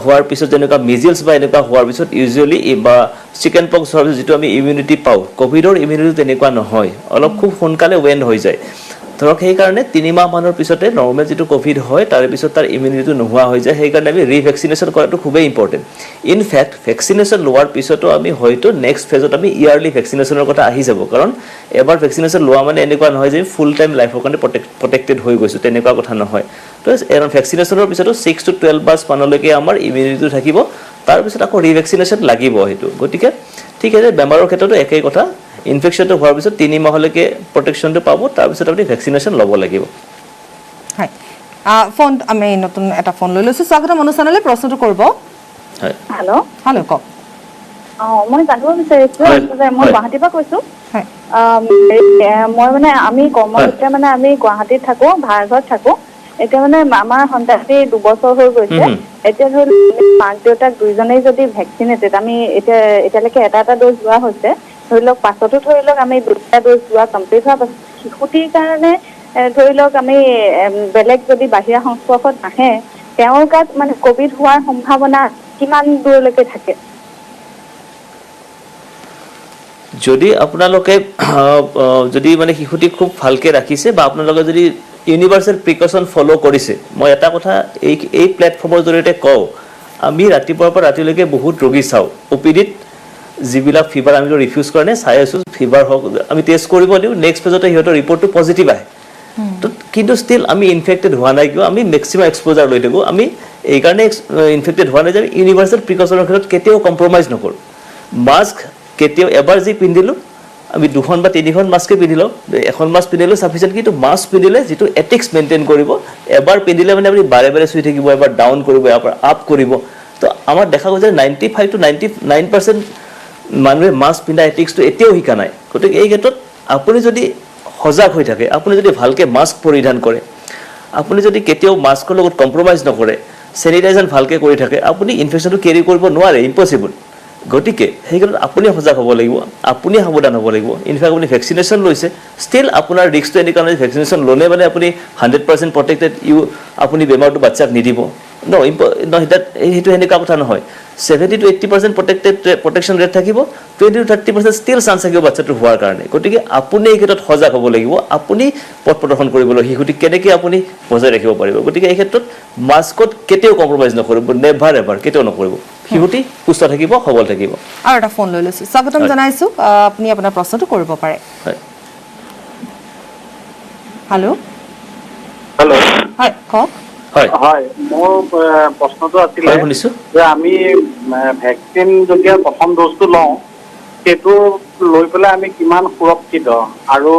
হোৱাৰ পিছত যেনেকুৱা মিজিলছ বা এনেকুৱা হোৱাৰ পিছত ইউজুৱেলি বা চিকেন পক্স হোৱাৰ পিছত যিটো আমি ইমিউনিটি পাওঁ কোভিডৰ ইমিউনিটি তেনেকুৱা নহয় অলপ খুব সোনকালে ৱেণ্ড হৈ যায় ধৰক সেইকাৰণে 3 মাহ মানৰ পিছতে নৰ্মেল যিটো কোভিড হয় তাৰ পিছত তাৰ ইমিউনিটিটো নোহোৱা হৈ যায় সেইকাৰণে আমি ৰিভেকচিনেশ্যন কৰাটো খুবেই ইম্পৰ্টেণ্ট ইনফেক্ট ভেকচিনেশ্যন লোৱাৰ পিছতো আমি হয়তো নেক্সট ফেজত আমি ইয়াৰলি ভেকচিনেশ্যনৰ কথা আহি যাব কাৰণ এবাৰ ভেকচিনেশ্যন লোৱা মানে এনেকুৱা নহয় যে ফুল টাইম লাইফৰ কাৰণে প্ৰটেক্টেড হৈ গৈছোঁ তেনেকুৱা কথা নহয় তো ভেকচিনেশ্যনৰ পিছতো 6 to 12 মান্থছ মানলৈকে আমাৰ ইমিউনিটিটো থাকিব তাৰপিছত আকৌ ৰিভেকচিনেশ্যন লাগিব সেইটো গতিকে ঠিক আছে বেমাৰৰ ক্ষেত্ৰতো একেই কথা ইনফেকশ্যনটো হোৱাৰ পিছত 3 মাহলৈকে প্ৰটেকশ্যনটো পাব তাৰপিছত আপুনি ভেকচিনেশ্যন ল'ব লাগিব হয় ফোন আমি নতুন এটা ফোন লৈ লৈছোঁ স্বাগতম অনুষ্ঠানলৈ প্ৰশ্নটো কৰিব হয় হেল্ল' কওক মই জানিব বিচাৰিছো যে মই গুৱাহাটীৰ পৰা কৈছো হয় মই মানে আমি কৰ্মসূত্ৰে মানে আমি গুৱাহাটীত থাকো ভাড়াঘৰত থাকো এতিয়া মানে আমাৰ সন্তানটি 2 বছৰ হৈ গৈছে এতিয়া ধৰি মাক দেউতাক দুইজনেই যদি ভেকচিনেটেড আমি এতিয়ালৈকে এটা ড'জ লোৱা হৈছে ধৰি লওক পাছতো ধৰি লওক আমি 2টা ড'জ লোৱা কমপ্লিট হোৱাৰ পাছত শিশুটিৰ কাৰণে ধৰি লওক আমি বেলেগ যদি বাহিৰা সংস্পৰ্শত নাহে তেওঁৰ গাত মানে কোভিড হোৱাৰ সম্ভাৱনা কিমান দূৰলৈকে থাকে যদি আপোনালোকে যদি মানে শিশুটিক খুব ভালকৈ ৰাখিছে বা আপোনালোকে যদি ইউনিভাৰ্চেল প্ৰিকশ্যন ফ'ল' কৰিছে মই এটা কথা এই প্লেটফৰ্মৰ জৰিয়তে কওঁ আমি ৰাতিপুৱাৰ পৰা ৰাতিলৈকে বহুত ৰোগী চাওঁ অপিডিত যিবিলাক ফিভাৰ আমি ৰিফিউজ কাৰণে চাই আছোঁ ফিভাৰ হওক আমি টেষ্ট কৰিব দিওঁ নেক্সট পেজতে সিহঁতৰ ৰিপৰ্টটো পজিটিভ আহে তো কিন্তু ষ্টিল আমি ইনফেক্টেড হোৱা নাই কিয় আমি মেক্সিমাম এক্সপ'জাৰ লৈ থাকোঁ আমি এইকাৰণে ইনফেক্টেড হোৱা নাই যে আমি ইউনিভাৰ্চেল প্ৰিকশ্যনৰ ক্ষেত্ৰত কেতিয়াও কম্প্ৰমাইজ নকৰোঁ মাস্ক কেতিয়াও এবাৰ যি পিন্ধিলোঁ আমি 2খন বা 3খন মাস্কে পিন্ধি লওঁ এখন মাস্ক পিন্ধিলেও চাফিচিয়েণ্ট কিন্তু মাস্ক পিন্ধিলে যিটো এথিক্স মেইনটেইন কৰিব এবাৰ পিন্ধিলে মানে আপুনি বাৰে বাৰে চুই থাকিব এবাৰ ডাউন কৰিব এবাৰ আপ কৰিব তো আমাৰ দেখা গৈছে 95 to 99% মানুহে মাস্ক পিন্ধা এথিক্সটো এতিয়াও শিকা নাই গতিকে এই ক্ষেত্ৰত আপুনি যদি সজাগ হৈ থাকে আপুনি যদি ভালকৈ মাস্ক পৰিধান কৰে আপুনি যদি কেতিয়াও মাস্কৰ লগত কম্প্ৰমাইজ নকৰে চেনিটাইজেশ্যন ভালকৈ কৰি থাকে আপুনি ইনফেকশ্যনটো কেৰি কৰিব নোৱাৰে ইম্পচিবল গতিকে সেই ক্ষেত্ৰত আপুনি সজাগ হ'ব লাগিব আপুনি সাৱধান হ'ব লাগিব ইনফেক্ট আপুনি ভেকচিনেশ্যন লৈছে ষ্টিল আপোনাৰ ৰিস্কটো এনেকুৱা নহয় ভেকচিনেশ্যন ল'লে মানে আপুনি 100% প্ৰটেক্টেড আপুনি বেমাৰটো বাচ্চাক নিদিব সেইটো সেনেকুৱা কথা নহয় 70 to 80% প্ৰটেকশ্যন ৰেট থাকিব 20 to 30% ষ্টিল চান্স থাকিব বাচ্চাটো হোৱাৰ কাৰণে গতিকে আপুনি এই ক্ষেত্ৰত সজাগ হ'ব লাগিব আপুনি পথ প্ৰদৰ্শন কৰিবলৈ শিশুটিক কেনেকৈ আপুনি বজাই ৰাখিব পাৰিব গতিকে এই ক্ষেত্ৰত মাস্কত কেতিয়াও কম্প্ৰমাইজ নকৰিব নেভাৰ এভাৰ কেতিয়াও নকৰিব শিশুটি সুস্থ থাকিব সবল থাকিব আৰু এটা ফোন লৈ লৈছোঁ স্বাগতম জনাইছোঁ আপুনি আপোনাৰ প্ৰশ্নটো কৰিব পাৰে হয় হেল্ল' হয় কওক হয় মোৰ প্ৰশ্নটো আছিলে শুনিছোঁ যে আমি ভেকচিন যেতিয়া প্ৰথম ড'জটো লওঁ সেইটো লৈ পেলাই আমি কিমান সুৰক্ষিত আৰু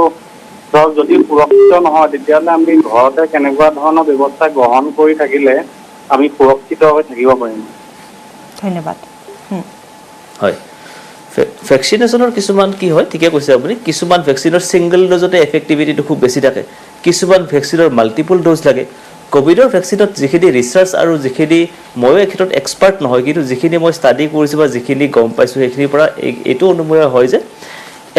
ধৰক যদি সুৰক্ষিত নহয় তেতিয়াহ'লে আমি ঘৰতে কেনেকুৱা ধৰণৰ ব্যৱস্থা গ্ৰহণ কৰি থাকিলে আমি সুৰক্ষিত হৈ থাকিব পাৰিম ধন্যবাদ হয় ভেকচিনেশ্যনৰ কিছুমান কি হয় ঠিকে কৈছে আপুনি কিছুমান ভেকচিনৰ ছিংগল ড'জতে এফেক্টিভিটিটো খুব বেছি থাকে কিছুমান ভেকচিনৰ মাল্টিপল ড'জ লাগে কোভিডৰ ভেকচিনত যিখিনি ৰিচাৰ্চ আৰু যিখিনি ময়ো এই ক্ষেত্ৰত এক্সপাৰ্ট নহয় কিন্তু যিখিনি মই ষ্টাডি কৰিছোঁ বা যিখিনি গম পাইছোঁ সেইখিনিৰ পৰা এইটো অনুময় হয় যে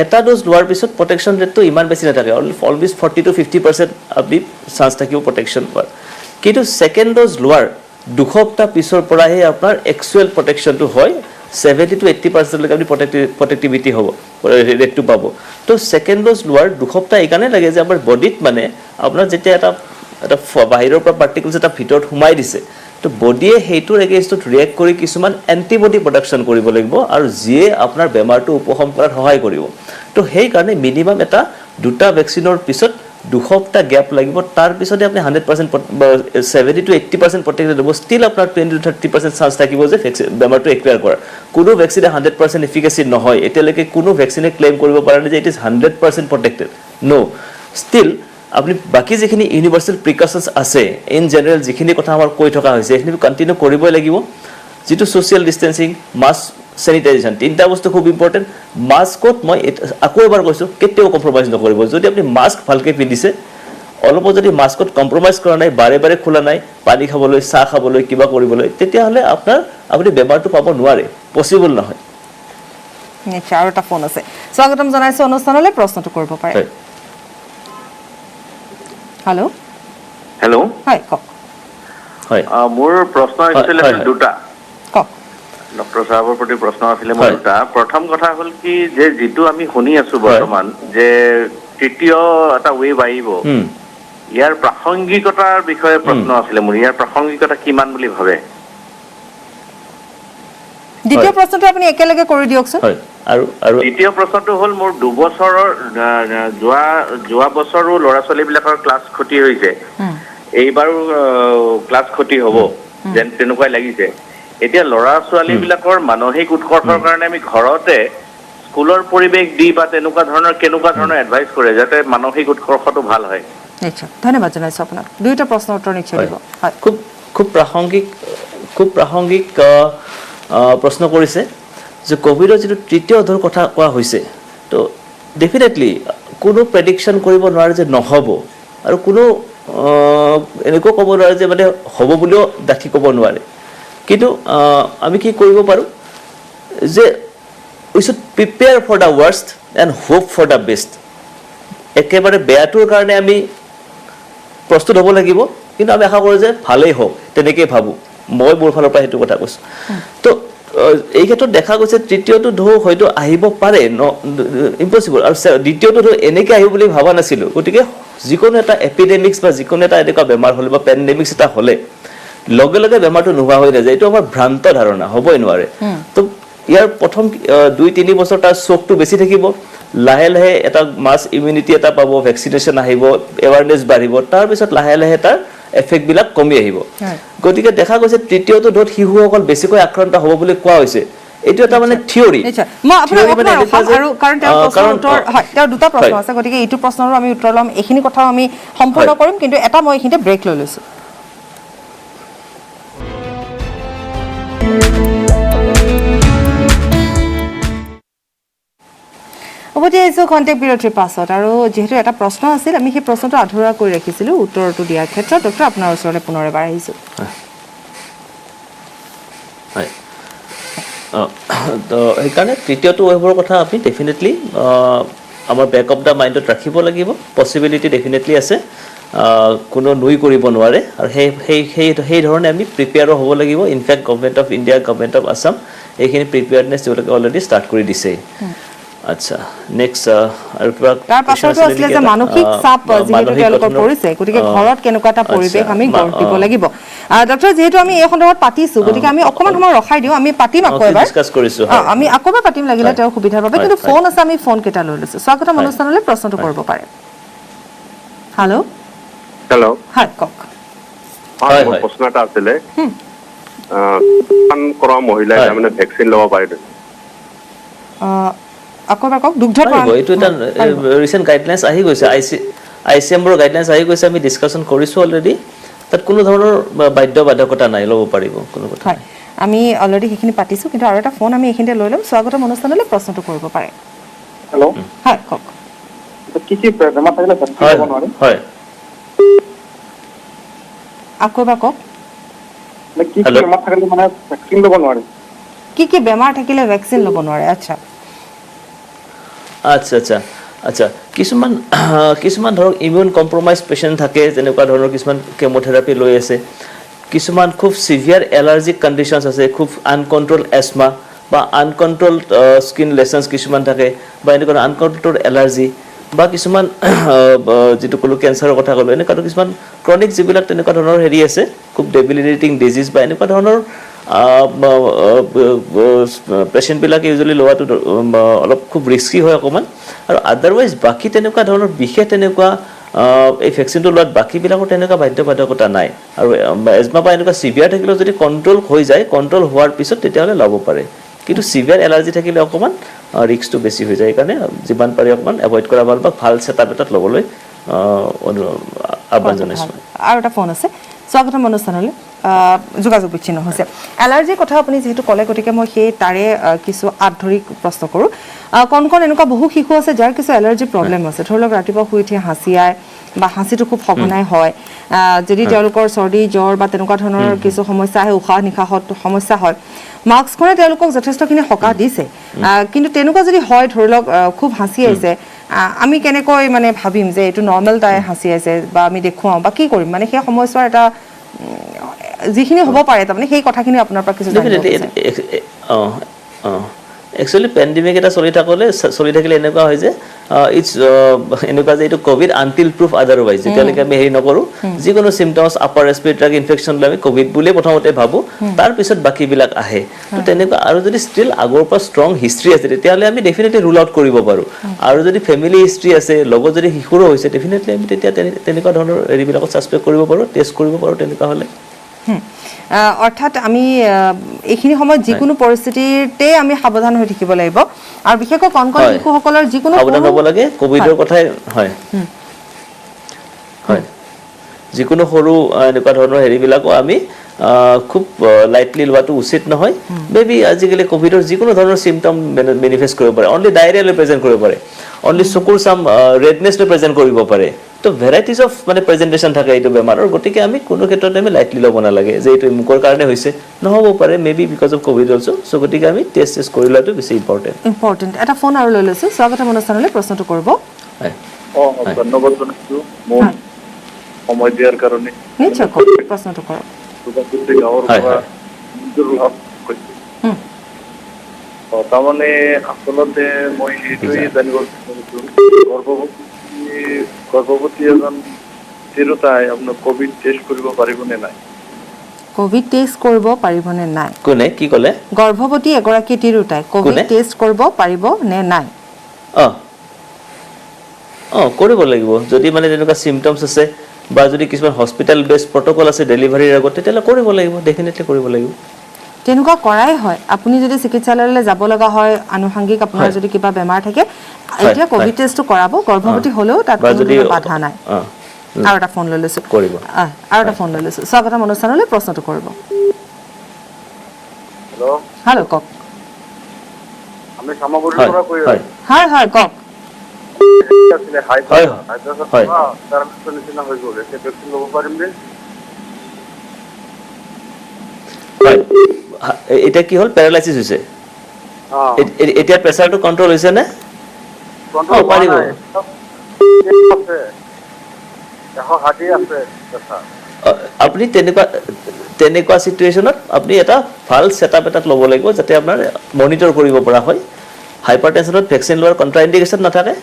এটা ড'জ লোৱাৰ পিছত প্ৰটেকশ্যন ৰেটটো ইমান বেছি নাথাকে অলমষ্ট 40 to 50% আপুনি চান্স থাকিব প্ৰটেকশ্যন পোৱাৰ কিন্তু ছেকেণ্ড ড'জ লোৱাৰ দুসপ্তাহ পিছৰ পৰাহে আপোনাৰ একচুৱেল প্ৰটেকশ্যনটো হয় 70 to 80% লৈকে আপুনি প্ৰটেক্টিভিটি হ'ব ৰেটটো পাব তো সেকেন্ড ড'জ লোৱাৰ দুসপ্তাহ এইকাৰণে লাগে যে আমাৰ বডিত মানে আপোনাৰ যেতিয়া এটা বাহিৰৰ পৰা পাৰ্টিকলছ এটা ভিতৰত সোমাই দিছে তো বডিয়ে সেইটোৰ এগেইনষ্টত ৰিয়েক্ট কৰি কিছুমান এন্টিবডি প্ৰডাকশ্যন কৰিব লাগিব আৰু যিয়ে আপোনাৰ বেমাৰটো উপশম কৰাত সহায় কৰিব তো সেই কাৰণে মিনিমাম এটা দুটা ভেকচিনৰ পিছত দুসপ্তাহ গ্যাপ লাগিব তাৰ পিছতে আপুনি 100% 70 to 80% প্ৰটেক্টেড হ'ব ষ্টিল আপোনাৰ 20 to 30% চান্স থাকিব যে বেমাৰটো একুৱাৰ কৰাৰ কোনো ভেকচিনে 100% এফিকাসি নহয় এতিয়ালৈকে কোনো ভেকচিনে ক্লেইম কৰিব পৰা নাই যে it is 100% protected no still আপনি বাকি যিখিনি ইউনিভাৰ্সাল প্ৰিকশনস আছে ইন জেনাৰেল যিখিনি কথা আমাৰ কৈ থকা হৈছে এইখিনি কন্টিনিউ কৰিবই লাগিব যেটো সোশ্যাল ডিস্টেন্সিং মাস্ক স্যানিটাইজেশন তিনটা বস্তু খুব ইম্পৰ্টেন্ট মাস্কত মই আকৌ এবাৰ কৈছো কেতিয়াও কম্প্ৰমাইজ নকৰিব যদি আপুনি মাস্ক ভালকে পিন্ধিছে অলপ যদি মাস্কত কম্প্ৰমাইজ কৰা নাই বাৰে বাৰে খোলা নাই পানী খাবলৈ চাহ খাবলৈ কিবা কৰিবলৈ তেতিয়া হলে আপুনি বেমাৰটো পাব নোৱাৰে পসিবল নহয় নিশ্চয় আৰু এটা ফোন আছে স্বাগতম জনাইছো অনুষ্ঠানলৈ প্ৰশ্নটো কৰিব পাৰে হেল্ল' হেল্ল' হয় কক হয় মোৰ প্ৰশ্ন আছিল দুটা কক ডক্টৰ সাহেবৰ প্ৰতি প্ৰশ্ন আছিল মোৰ দুটা প্ৰথম কথা হ'ল কি যে যেটো আমি শুনি আছো বৰ্তমান যে তৃতীয় এটা ৱেভ আহিব ইয়াৰ প্ৰাসংগিকতাৰ বিষয়ে প্ৰশ্ন আছিল মোৰ ইয়াৰ প্ৰাসংগিকতা কিমান বুলি ভাবে দ্বিতীয় প্ৰশ্নটো আপুনি একেলগে কৰি দিয়কচোন হয় আৰু দ্বিতীয় প্ৰশ্নটো হ'ল মোৰ 2 বছৰৰ যোৱা বছৰো ল'ৰা ছোৱালীবিলাকৰ ক্লাছ ক্ষতি হৈছে এইবাৰো ক্লাছ ক্ষতি হ'ব যেন তেনেকুৱাই লাগিছে এতিয়া ল'ৰা ছোৱালীবিলাকৰ মানসিক উৎকৰ্ষৰ কাৰণে আমি ঘৰতে স্কুলৰ পৰিৱেশ দি বা তেনেকুৱা ধৰণৰ এডভাইস কৰে যাতে মানসিক উৎকৰ্ষটো ভাল হয় নিশ্চয় ধন্যবাদ জনাইছো আপোনাক দুইটা প্ৰশ্নৰ উত্তৰ নিশ্চয় দিব হয় খুব প্ৰাসংগিক প্ৰশ্ন কৰিছে যে কোভিডৰ যেটো তৃতীয় ঢৌৰ কথা কোৱা হৈছে তো ডেফিনেটলি কোনো প্ৰেডিকশন কৰিব নোৱাৰে যে নহব আৰু কোনো এনেকৈ ক'ব নোৱাৰে যে মানে হ'ব বুলিও ডাঠি ক'ব নোৱাৰে কিন্তু আমি কি কৰিব পাৰো যে we should prepare for the worst and hope for the best একেবাৰে বেয়াটোৰ কাৰণে আমি প্ৰস্তুত হ'ব লাগিব কিন্তু আমি আশা কৰো যে ভালেই হোক তেনেকৈ ভাবো মই মোৰ ফালৰ পৰা হেতু কথা কৈছো তো এই ক্ষেত্ৰত দেখা গৈছে তৃতীয়টো ঢৌ হয়তো আহিব পাৰে ইম্পসিবল আৰু দ্বিতীয়টো ঢৌ এনেকৈ আহিব বুলি ভাবা নাছিলো গতিকে যিকোনো এটা এপিডেমিক্স বা যিকোনো এটা এনেকুৱা বেমাৰ হলে বা পেণ্ডেমিক্স এটা হলে লগে লগে বেমাৰটো নোহোৱা হৈ নাযায় এইটো আমাৰ ভ্ৰান্ত ধাৰণা হ'বই নোৱাৰে তো ইয়াৰ প্ৰথম 2-3 বছৰ তাৰ চকটো বেছি থাকিব লাহে লাহে এটা মাছ ইমিউনিটি এটা পাব ভ্যাকসিনেশন আহিব এৱাৰনেস বাঢ়িব তাৰ পিছত লাহে লাহে তাৰ এফেক্ট বিলাক কমি আহিব গতিকে দেখা গৈছে তৃতীয়টো ঢৌত শিশুসকল বেছিকৈ আক্ৰান্ত হ'ব বুলি কোৱা হৈছে এইটো এটা মানে থিওৰি মই আপোনাক আৰু কাৰণ তেওঁৰ প্ৰশ্নৰ উত্তৰ হয় তেওঁৰ দুটা প্ৰশ্ন আছে গতিকে এইটো প্ৰশ্নৰো আমি উত্তৰ ল'ম এইখিনি কথাও আমি সম্পূৰ্ণ কৰিম কিন্তু এটা মই এইখিনিতে ব্ৰেক লৈ লৈছো উভতি আহিছো কণ্টেক্ট বিৰতিৰ পাছত আৰু যেহেতু এটা প্ৰশ্ন আছিল আমি সেই প্ৰশ্নটো আধৰুৱা কৰি ৰাখিছিলো উত্তৰটো দিয়াৰ ক্ষেত্ৰত ডক্টৰ আপোনাৰ ওচৰলৈ পুনৰ এবাৰ আহিছো হয় তো সেইকাৰণে তৃতীয়টো ৱেভৰ কথা আমি ডেফিনেটলি আমাৰ বেক অফ দ্য মাইণ্ডত ৰাখিব লাগিব পচিবিলিটি ডেফিনেটলি আছে কোনো নুই কৰিব নোৱাৰে আৰু সেই ধৰণে আমি প্ৰিপেয়াৰো হ'ব লাগিব in fact government of India government of Assam এইখিনি প্ৰিপেয়াৰনেছ তেওঁলোকে অলৰেডি ষ্টাৰ্ট কৰি দিছে আচ্ছা নেক্সট আৰু তাৰ পাছতো আছিল যে মানসিক চাপ যিহেতু তেওঁলোকৰ পৰিছে গতিকে ঘৰত কেনেকুৱা এটা পৰিৱেশ আমি গঢ় দিব লাগিব ডক্টৰ যেহেতু আমি এই সন্দৰ্ভত পাতিছো গতিকে আমি অকমান সময় ৰখাই দিও আমি পাতিম আকৌ এবাৰ ডিসকাস কৰিছো আমি আকৌ এবাৰ পাতিম লাগিলে তেওঁৰ সুবিধাৰ বাবে কিন্তু ফোন আছে আমি ফোন কেইটা লৈ লৈছো স্বাগতম অনুষ্ঠানলৈ প্ৰশ্নটো কৰিব পাৰে হেল্ল' হেল্ল' হয় কক হয় প্ৰশ্ন এটা আছিলে কৰা মহিলাই মানে ভেকচিন ল'ব পাৰে আকৌ এবাৰ কক দুগ্ধ এইটো এটা ৰিসেন্ট গাইডলাইনছ আহি গৈছে আইচিএমৰ গাইডলাইনছ আহি গৈছে আমি ডিসকাশন কৰিছো অলৰেডি তাত কোনো ধৰণৰ বাধ্যবাধকতা নাই ল'ব পাৰিব কোনো কথা হয় আমি অলৰেডি সেইখিনি পাতিছো কিন্তু আৰু এটা ফোন আমি এইখিনিতে লৈ ল'ম স্বাগতম অনুষ্ঠানলৈ প্ৰশ্নটো কৰিব পাৰে হেল্ল' হয় কক কি বেমাৰ থাকিলে ভেকচিন ল'ব নোৱাৰে হয় আকৌ এবাৰ কক কি বেমাৰ থাকিলে মানে ভেকচিন ল'ব নোৱাৰে কি বেমাৰ থাকিলে ভেকচিন ল'ব নোৱাৰে আচ্ছা আচ্ছা আচ্ছা আচ্ছা কিছুমান ধৰক ইমিউন কম্প্ৰমাইজ পেশেন্ট থাকে যেনেকুৱা ধৰণৰ কিছুমান কেমোথেৰাপি লৈ আছে কিছুমান খুব সিভিয়াৰ এলাৰ্জিক কণ্ডিশ্যনছ আছে, খুব আনকণ্ট্ৰল এছমা বা আনকণ্ট্ৰল স্কিন লেচনছ কিছুমান থাকে বা এনেকুৱা আনকণ্ট্ৰল এলাৰ্জি বা কিছুমান যিটো ক'লো কেঞ্চাৰৰ কথা ক'লো, এনেকুৱা কিছুমান ক্ৰনিক যিবিলাক তেনেকুৱা ধৰণৰ হেৰি আছে, খুব ডেবিলিটেটিং ডিজিজ বা এনেকুৱা ধৰণৰ পেচেণ্টবিলাকে ইউজুৱেলি লোৱাটো অলপ খুব ৰিস্কি হয় অকণমান। আৰু আদাৰৱাইজ বাকী তেনেকুৱা ধৰণৰ বিশেষ তেনেকুৱা এই ভেকচিনটো লোৱাত বাকীবিলাকৰ তেনেকুৱা বাধ্যবাধকতা নাই। আৰু এজমা বা এনেকুৱা চিভিয়াৰ থাকিলেও যদি কণ্ট্ৰল হৈ যায়, কণ্ট্ৰল হোৱাৰ পিছত তেতিয়াহ'লে ল'ব পাৰে। কিন্তু চিভিয়াৰ এলাৰ্জি থাকিলে অকণমান ৰিস্কটো বেছি হৈ যায়, সেইকাৰণে যিমান পাৰি অকণমান এভইড কৰা ভাল বা ভাল ছেটআপ এটাত ল'বলৈ আহ্বান জনাইছোঁ। আৰু এটা ফোন আছে, স্বাগতম অনুষ্ঠানলৈ। যোগাযোগ বিচ্ছিন্ন হৈছে। এলাৰ্জিৰ কথা আপুনি যিহেতু ক'লে, গতিকে মই সেই তাৰে কিছু আধুনিক প্ৰশ্ন কৰোঁ। কণ এনেকুৱা বহু শিশু আছে যাৰ কিছু এলাৰ্জি প্ৰব্লেম আছে, ধৰি লওক ৰাতিপুৱা শুই উঠি হাঁচিয়াই বা হাঁচিটো খুব সঘনাই হয়, যদি তেওঁলোকৰ চৰ্দি জ্বৰ বা তেনেকুৱা ধৰণৰ কিছু সমস্যা আহে, উশাহ নিশাহত সমস্যা হয়, মাস্কখনে তেওঁলোকক যথেষ্টখিনি সকাহ দিছে। কিন্তু তেনেকুৱা যদি হয়, ধৰি লওক খুব হাঁচি আহিছে, আমি কেনেকৈ মানে ভাবিম যে এইটো নৰ্মেল তাই হাঁচি আছে বা আমি দেখুৱাওঁ বা কি কৰিম, মানে সেই সময়ছোৱাৰ এটা যিখিনি হ'ব পাৰে তাৰমানে সেই কথাখিনি আপোনাৰ পৰা কিছু একচুৱেলি পেণ্ডেমিক এটা চলি থাকিলে এনেকুৱা হয় যে এনেকুৱা যে এইটো ক'ভিড আনটিল প্ৰুফ আদাৰৱাইজ, যেতিয়ালৈকে আমি হেৰি নকৰোঁ, যিকোনো চিমটমছ আপাৰ ৰেছপিৰেটৰী ইনফেকশ্যন লৈ আমি ক'ভিড বুলিয়ে প্ৰথমতে ভাবোঁ, তাৰপিছত বাকীবিলাক আহে। তো তেনেকুৱা আৰু যদি ষ্টিল আগৰ পৰা ষ্ট্ৰং হিষ্ট্ৰী আছে তেতিয়াহ'লে আমি ডেফিনেটলি ৰুল আউট কৰিব পাৰোঁ। আৰু যদি ফেমিলি হিষ্ট্ৰী আছে, লগত যদি শিশুৰো হৈছে, ডেফিনেটলি আমি তেতিয়া তেনেকুৱা ধৰণৰ হেৰিবিলাকত ছাছপেক্ট কৰিব পাৰোঁ, টেষ্ট কৰিব পাৰোঁ তেনেকুৱা হ'লে। অৰ্থাৎ আমি এইখিনি সময়ত যিকোনো পৰিস্থিতিতে আমি সাৱধান হৈ থাকিব লাগিব, আৰু বিশেষকৈ কণ শিশুসকলৰ যিকোনো সাৱধান হ'ব লাগে। ক'ভিডৰ কথাই হয়, যিকোনো সৰু এনেকুৱা ধৰণৰ হেৰিবিলাকো আমি খুব লাইটলি লোৱাটো উচিত নহয়। মেবি আজিকালি ক'ভিডৰ যিকোনো ধৰণৰ চিমটম মেনিফেষ্ট কৰিব পাৰে, অনলি ডায়েৰিয়া লৈ প্ৰেজেণ্ট কৰিব পাৰে, অনলি চকুৰ চাম ৰেডনেছ লৈ প্ৰেজেণ্ট কৰিব পাৰে। তো ভেৰাইটিজ অফ মানে প্ৰেজেণ্টেশ্যন থাকে এইটো বেমাৰৰ, গতিকে আমি কোনো ক্ষেত্ৰতে আমি লাইটলি ল'ব নালাগে যে এইটো মুখৰ কাৰণে হৈছে, নহ'ব পাৰে maybe because of covid also'. So' গতিকে আমি টেষ্ট কৰি লোৱাটো বেছি ইম্পৰ্টেণ্ট। এটা ফোন আৰু লৈ লৈছোঁ, স্বাগতম অনুষ্ঠানলৈ, প্ৰশ্নটো কৰিব। ধন্যবাদ জনাইছোঁ মোৰ সময় দিয়াৰ কাৰণে। নিশ্চয় প্ৰশ্নটো কৰক। তাৰমানে আচলতে মই এইটোৱেই জানিব বিচাৰিছোঁ, গৰ্ভৱতী এজন তিৰোতাই আপোনাৰ ক'ভিড টেষ্ট কৰিব পাৰিবনে নাই? ক'ভিড টেষ্ট কৰিব পাৰিবনে নাই? কোনে কি ক'লে? গৰ্ভৱতী এগৰাকী তিৰোতাই ক'ভিড টেষ্ট কৰিব পাৰিব নে নাই? কৰিব লাগিব। যদি মানে তেনেকুৱা চিমটমছ আছে বা যদি কিছুমান হস্পিটেল বেছ প্ৰট'কল আছে ডেলিভাৰীৰ আগত, তেতিয়াহ'লে কৰিব লাগিব, ডেফিনেটলি কৰিব লাগিব। তেনেকুৱা কৰাই হয়। আপুনি যদি চিকিৎসালয়লৈ যাব লগা হয়, আনুষংগিক আপোনাৰ যদি কিবা বেমাৰ থাকে, এতিয়া ক'ভিড টেষ্টটো কৰাব, গৰ্ভৱতী হ'লেও তাত কোনো বাধা নাই। আৰু এটা ফোন লৈ লৈছোঁ, স্বাগতম অনুষ্ঠানলৈ, প্ৰশ্নটো কৰিব। হেল্ল', কওক। আমি চামাগুৰিৰ পৰা কৈ আছোঁ। হয়, কওক। এতিয়া কি হ'ল, পেৰালাইচিছ হৈছে, এতিয়া প্ৰেচাৰটো কণ্ট্ৰল হৈছে নে? পাৰিব। আপুনি তেনেকুৱা চিটুৱেশ্যনত আপুনি এটা ভাল ছেটআপ এটাত ল'ব লাগিব, যাতে আপোনাৰ মনিটৰ কৰিব পৰা হয়। হাইপাৰ টেনশ্যনত ভেকচিন লোৱাৰ কণ্ট্ৰা ইণ্ডিকেশ্যন নাথাকে।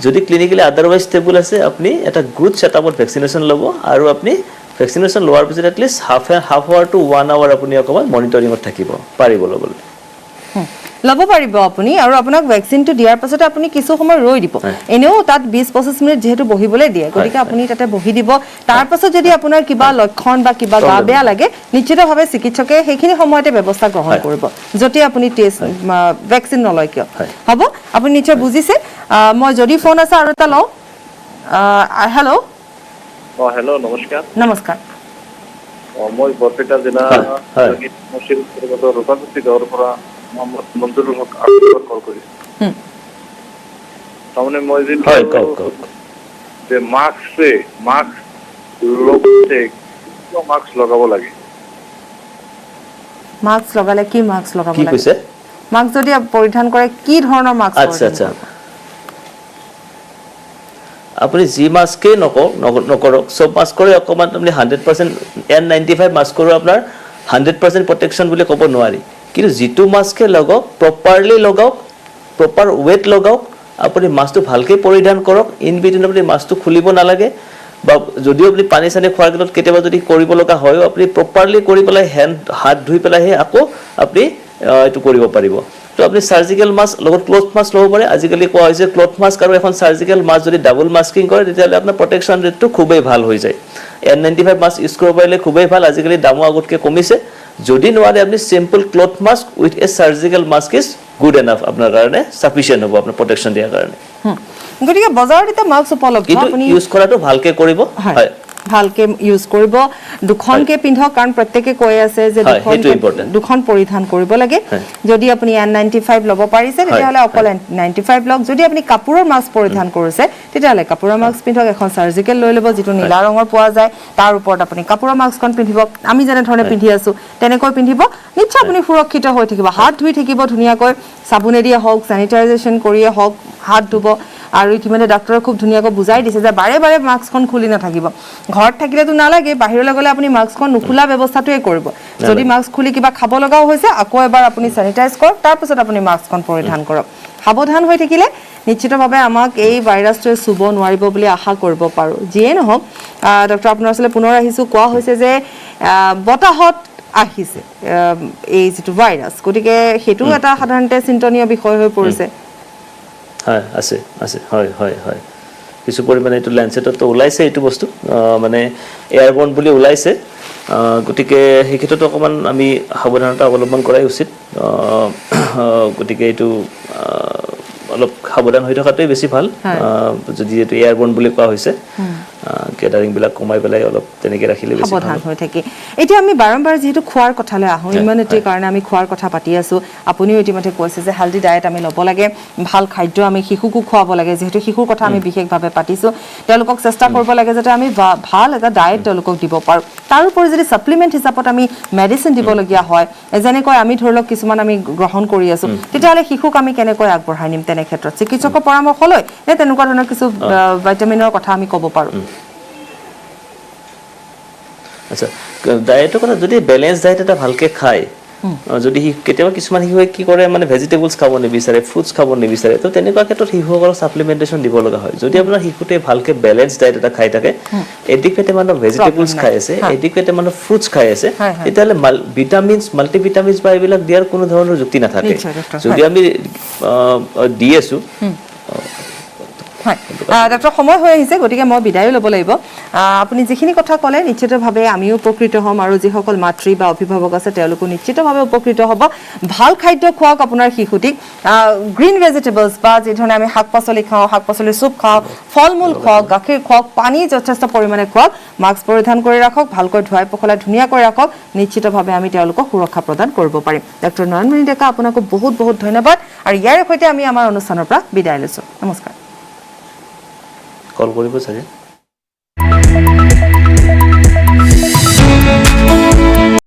যদি ক্লিনিকেলি আদাৰৱাইজ ষ্টেবল আছে, আপুনি এটা গুড ছেটআপত ভেকচিনেশ্যন ল'ব, আৰু আপুনি ভেকচিনেশ্যন লোৱাৰ পিছত at least half hour to 1 hour আপুনি অকণমান মনিটৰিঙত থাকিব পাৰিব ল'বলৈ। ল'ব পাৰিব আপুনি, আৰু আপোনাক ভেকচিনটো দিয়াৰ পাছতে আপুনি কিছু সময় ৰৈ দিব। এনেও তাত 20-25 মিনিট যিহেতু বহিবলৈ দিয়ে, গতিকে আপুনি তাতে বহি দিব। তাৰ পাছত যদি আপোনাৰ কিবা লক্ষণ বা কিবা গা বেয়া লাগে, নিশ্চিতভাৱে চিকিৎসকে সেইখিনি সময়তে ব্যৱস্থা গ্ৰহণ কৰিব, য'তে আপুনি ভেকচিন নলয় কিয়। হ'ব, আপুনি নিশ্চয় বুজিছে। মই যদি ফোন আছে আৰু এটা লওঁ। হেল্ল', নমস্কাৰ। মই বৰপেটা জিলা ৰূপাকুচি গাঁৱৰ পৰা মোহাম্মদ মঞ্জুৰুল হক কল কৰিছোঁ। তাৰমানে মই যে মাস্ক লগাব লাগে। মাস্ক লগালে কি মাস্ক লগাব লাগে? মাস্ক যদি পৰিধান কৰে কি ধৰণৰ মাস্ক? আচ্ছা, আপুনি যি মাস্কেই নকৰক চব মাস্কৰে অকণমান আপুনি 100% N95 মাস্কৰো আপোনাৰ 100% প্ৰটেকশ্যন বুলি ক'ব নোৱাৰি কিন্তু যিটো মাস্কে লগাওক প্ৰপাৰলি লগাওক প্ৰপাৰ ৱেট লগাওক আপুনি মাস্কটো ভালকৈ পৰিধান কৰক ইন বিটুইন আপুনি মাস্কটো খুলিব নালাগে বা যদিও আপুনি পানী চানী খোৱাৰ ক্ষেত্ৰত কেতিয়াবা যদি কৰিব লগা হয়ও আপুনি প্ৰপাৰলি কৰি পেলাই হাত ধুই পেলাইহে আকৌ আপুনি এইটো কৰিব পাৰিব তো আপুনি সাৰ্জিকেল মাস্ক লগত ক্লথ মাস্ক ল'ব পাৰে আজিকালি কোৱা হৈছে ক্লথ মাস্ক আৰু এখন সাৰ্জিকেল মাস্ক যদি ডাবল মাস্কিং কৰে তেতিয়াহ'লে আপোনাৰ প্ৰটেকশ্যন ৰেটটো খুবেই ভাল হৈ যায় N95 মাস্ক ইউজ কৰিব পাৰিলে খুবেই ভাল আজিকালি দামো আগতকৈ কমিছে যদি নোৱাৰে আপুনি simple cloth mask with a surgical mask is good enough আপোনাৰ কাৰণে সাফিচিয়েন্ট হ'ব আপোনাৰ প্ৰটেকশ্যন দিয়াৰ কাৰণে গতিকে বজাৰত এটা মাস্ক উপলব্ধ আপুনি ইউজ কৰাটো ভালকৈ কৰিব হয় ভালকে ইউজ কৰিব দুখনকে পিন্ধক কাৰণ প্ৰত্যেকে কৈ আছে যে দুখন পৰিধান কৰিব লাগে যদি আপুনি N95 ল'ব পাৰিছে তেতিয়াহ'লে অকল N95 লওক যদি আপুনি কাপোৰৰ মাস্ক পৰিধান কৰিছে তেতিয়াহ'লে কাপোৰৰ মাস্ক পিন্ধক এখন সাৰ্জিকেল লৈ ল'ব যিটো নীলা ৰঙৰ পোৱা যায় তাৰ ওপৰত আপুনি কাপোৰৰ মাস্কখন পিন্ধিব আমি যেনে ধৰণে পিন্ধি আছো তেনেকৈ পিন্ধিব নিশ্চয় আপুনি সুৰক্ষিত হৈ থাকিব হাত ধুই থাকিব ধুনীয়াকৈ চাবোনেৰে হওক স্যানিটাইজেশ্যন কৰিয়ে হওক হাত ধুব আৰু ইতিমধ্যে ডাক্তৰে খুব ধুনীয়াকৈ বুজাই দিছে যে বাৰে বাৰে মাস্কখন খুলি নাথাকিব ঘৰত থাকিলেতো নালাগে বাহিৰলৈ গ'লে আপুনি মাস্কখন নুখোলা ব্যৱস্থাটোৱে কৰিব যদি মাস্ক খুলি কিবা খাব লগাও হৈছে আকৌ এবাৰ আপুনি স্যানিটাইজ কৰক তাৰপিছত আপুনি মাস্কখন পৰিধান কৰক সাৱধান হৈ থাকিলে নিশ্চিতভাৱে আমাক এই ভাইৰাছটোৱে চুব নোৱাৰিব বুলি আশা কৰিব পাৰোঁ যিয়ে নহওক ডক্টৰ আপোনাৰ ওচৰলৈ পুনৰ আহিছোঁ কোৱা হৈছে যে বতাহত আহিছে এই যিটো ভাইৰাছ গতিকে সেইটো এটা সাধাৰণতে চিন্তনীয় বিষয় হৈ পৰিছে হয় আছে আছে হয় হয় হয় কিছু পৰিমাণে এইটো লেন্সেটতো ওলাইছে এইটো বস্তু মানে এয়াৰবৰ্ন বুলি ওলাইছে গতিকে সেই ক্ষেত্ৰত অকণমান আমি সাৱধানতা অৱলম্বন কৰাই উচিত গতিকে এইটো অলপ সাৱধান হৈ থকাটোৱে বেছি ভাল যদি এইটো এয়াৰবৰ্ন বুলি কোৱা হৈছে গেডাৰিংবিলাক কমাই পেলাই অলপ তেনেকৈ ৰাখিলে বেছি সাৱধান হৈ থাকে এতিয়া আমি বাৰম্বাৰ যিহেতু খোৱাৰ কথালৈ আহোঁ ইমিউনিটিৰ কাৰণে আমি খোৱাৰ কথা পাতি আছোঁ আপুনিও ইতিমধ্যে কৈছে যে হেল্ডি ডায়েট আমি ল'ব লাগে ভাল খাদ্য আমি শিশুকো খুৱাব লাগে যিহেতু শিশুৰ কথা আমি বিশেষভাৱে পাতিছোঁ তেওঁলোকক চেষ্টা কৰিব লাগে যাতে আমি ভাল এটা ডায়েট তেওঁলোকক দিব পাৰোঁ তাৰোপৰি যদি ছাপ্লিমেণ্ট হিচাপত আমি মেডিচিন দিবলগীয়া হয় যেনেকৈ আমি ধৰি লওক কিছুমান আমি গ্ৰহণ কৰি আছোঁ তেতিয়াহ'লে শিশুক আমি কেনেকৈ আগবঢ়াই নিম তেনে ক্ষেত্ৰত চিকিৎসকৰ পৰামৰ্শ লৈ নে তেনেকুৱা ধৰণৰ কিছু ভিটামিনৰ কথা আমি ক'ব পাৰোঁ আচ্ছা ডায়েটৰ কথা যদি বেলেঞ্চ ডায়েট এটা ভালকৈ খায় যদি কেতিয়াবা কিছুমান শিশুৱে কি কৰে মানে ভেজিটেবলছ খাব নিবিচাৰে ফ্ৰুটছ খাব নিবিচাৰে তো তেনেকুৱা ক্ষেত্ৰত শিশুসকলক ছাপ্লিমেণ্টেশ্যন দিব লগা হয় যদি আপোনাৰ শিশুটোৱে ভালকৈ বেলেঞ্চ ডায়েট এটা খাই থাকে এডিকুৱেট এমাউণ্ট ভেজিটেবলছ খাই আছে এডিকুৱেট এমাউণ্ট ফ্ৰুটছ খাই আছে তেতিয়াহ'লে ভিটামিনছ মাল্টিভিটামিনছ বা এইবিলাক দিয়াৰ কোনো ধৰণৰ যুক্তি নাথাকে যদি আমি দি আছোঁ হয় ডক্টৰ সময় হৈ আহিছে গতিকে মই বিদায়ো ল'ব লাগিব আপুনি যিখিনি কথা ক'লে নিশ্চিতভাৱে আমিও উপকৃত হ'ম আৰু যিসকল মাতৃ বা অভিভাৱক আছে তেওঁলোকো নিশ্চিতভাৱে উপকৃত হ'ব ভাল খাদ্য খুৱাওক আপোনাৰ শিশুটিক গ্ৰীণ ভেজিটেবলছ বা যিধৰণে আমি শাক পাচলি খাওঁ শাক পাচলিৰ চুপ খাওঁ ফল মূল খুৱাওক গাখীৰ খুৱাওক পানী যথেষ্ট পৰিমাণে খুৱাওক মাস্ক পৰিধান কৰি ৰাখক ভালকৈ ধুৱাই পখলাই ধুনীয়াকৈ ৰাখক নিশ্চিতভাৱে আমি তেওঁলোকক সুৰক্ষা প্ৰদান কৰিব পাৰিম ডক্টৰ নয়নমণি ডেকা আপোনাকো বহুত বহুত ধন্যবাদ আৰু ইয়াৰ সৈতে আমি আমাৰ অনুষ্ঠানৰ পৰা বিদায় লৈছোঁ নমস্কাৰ কল কৰিব চাগে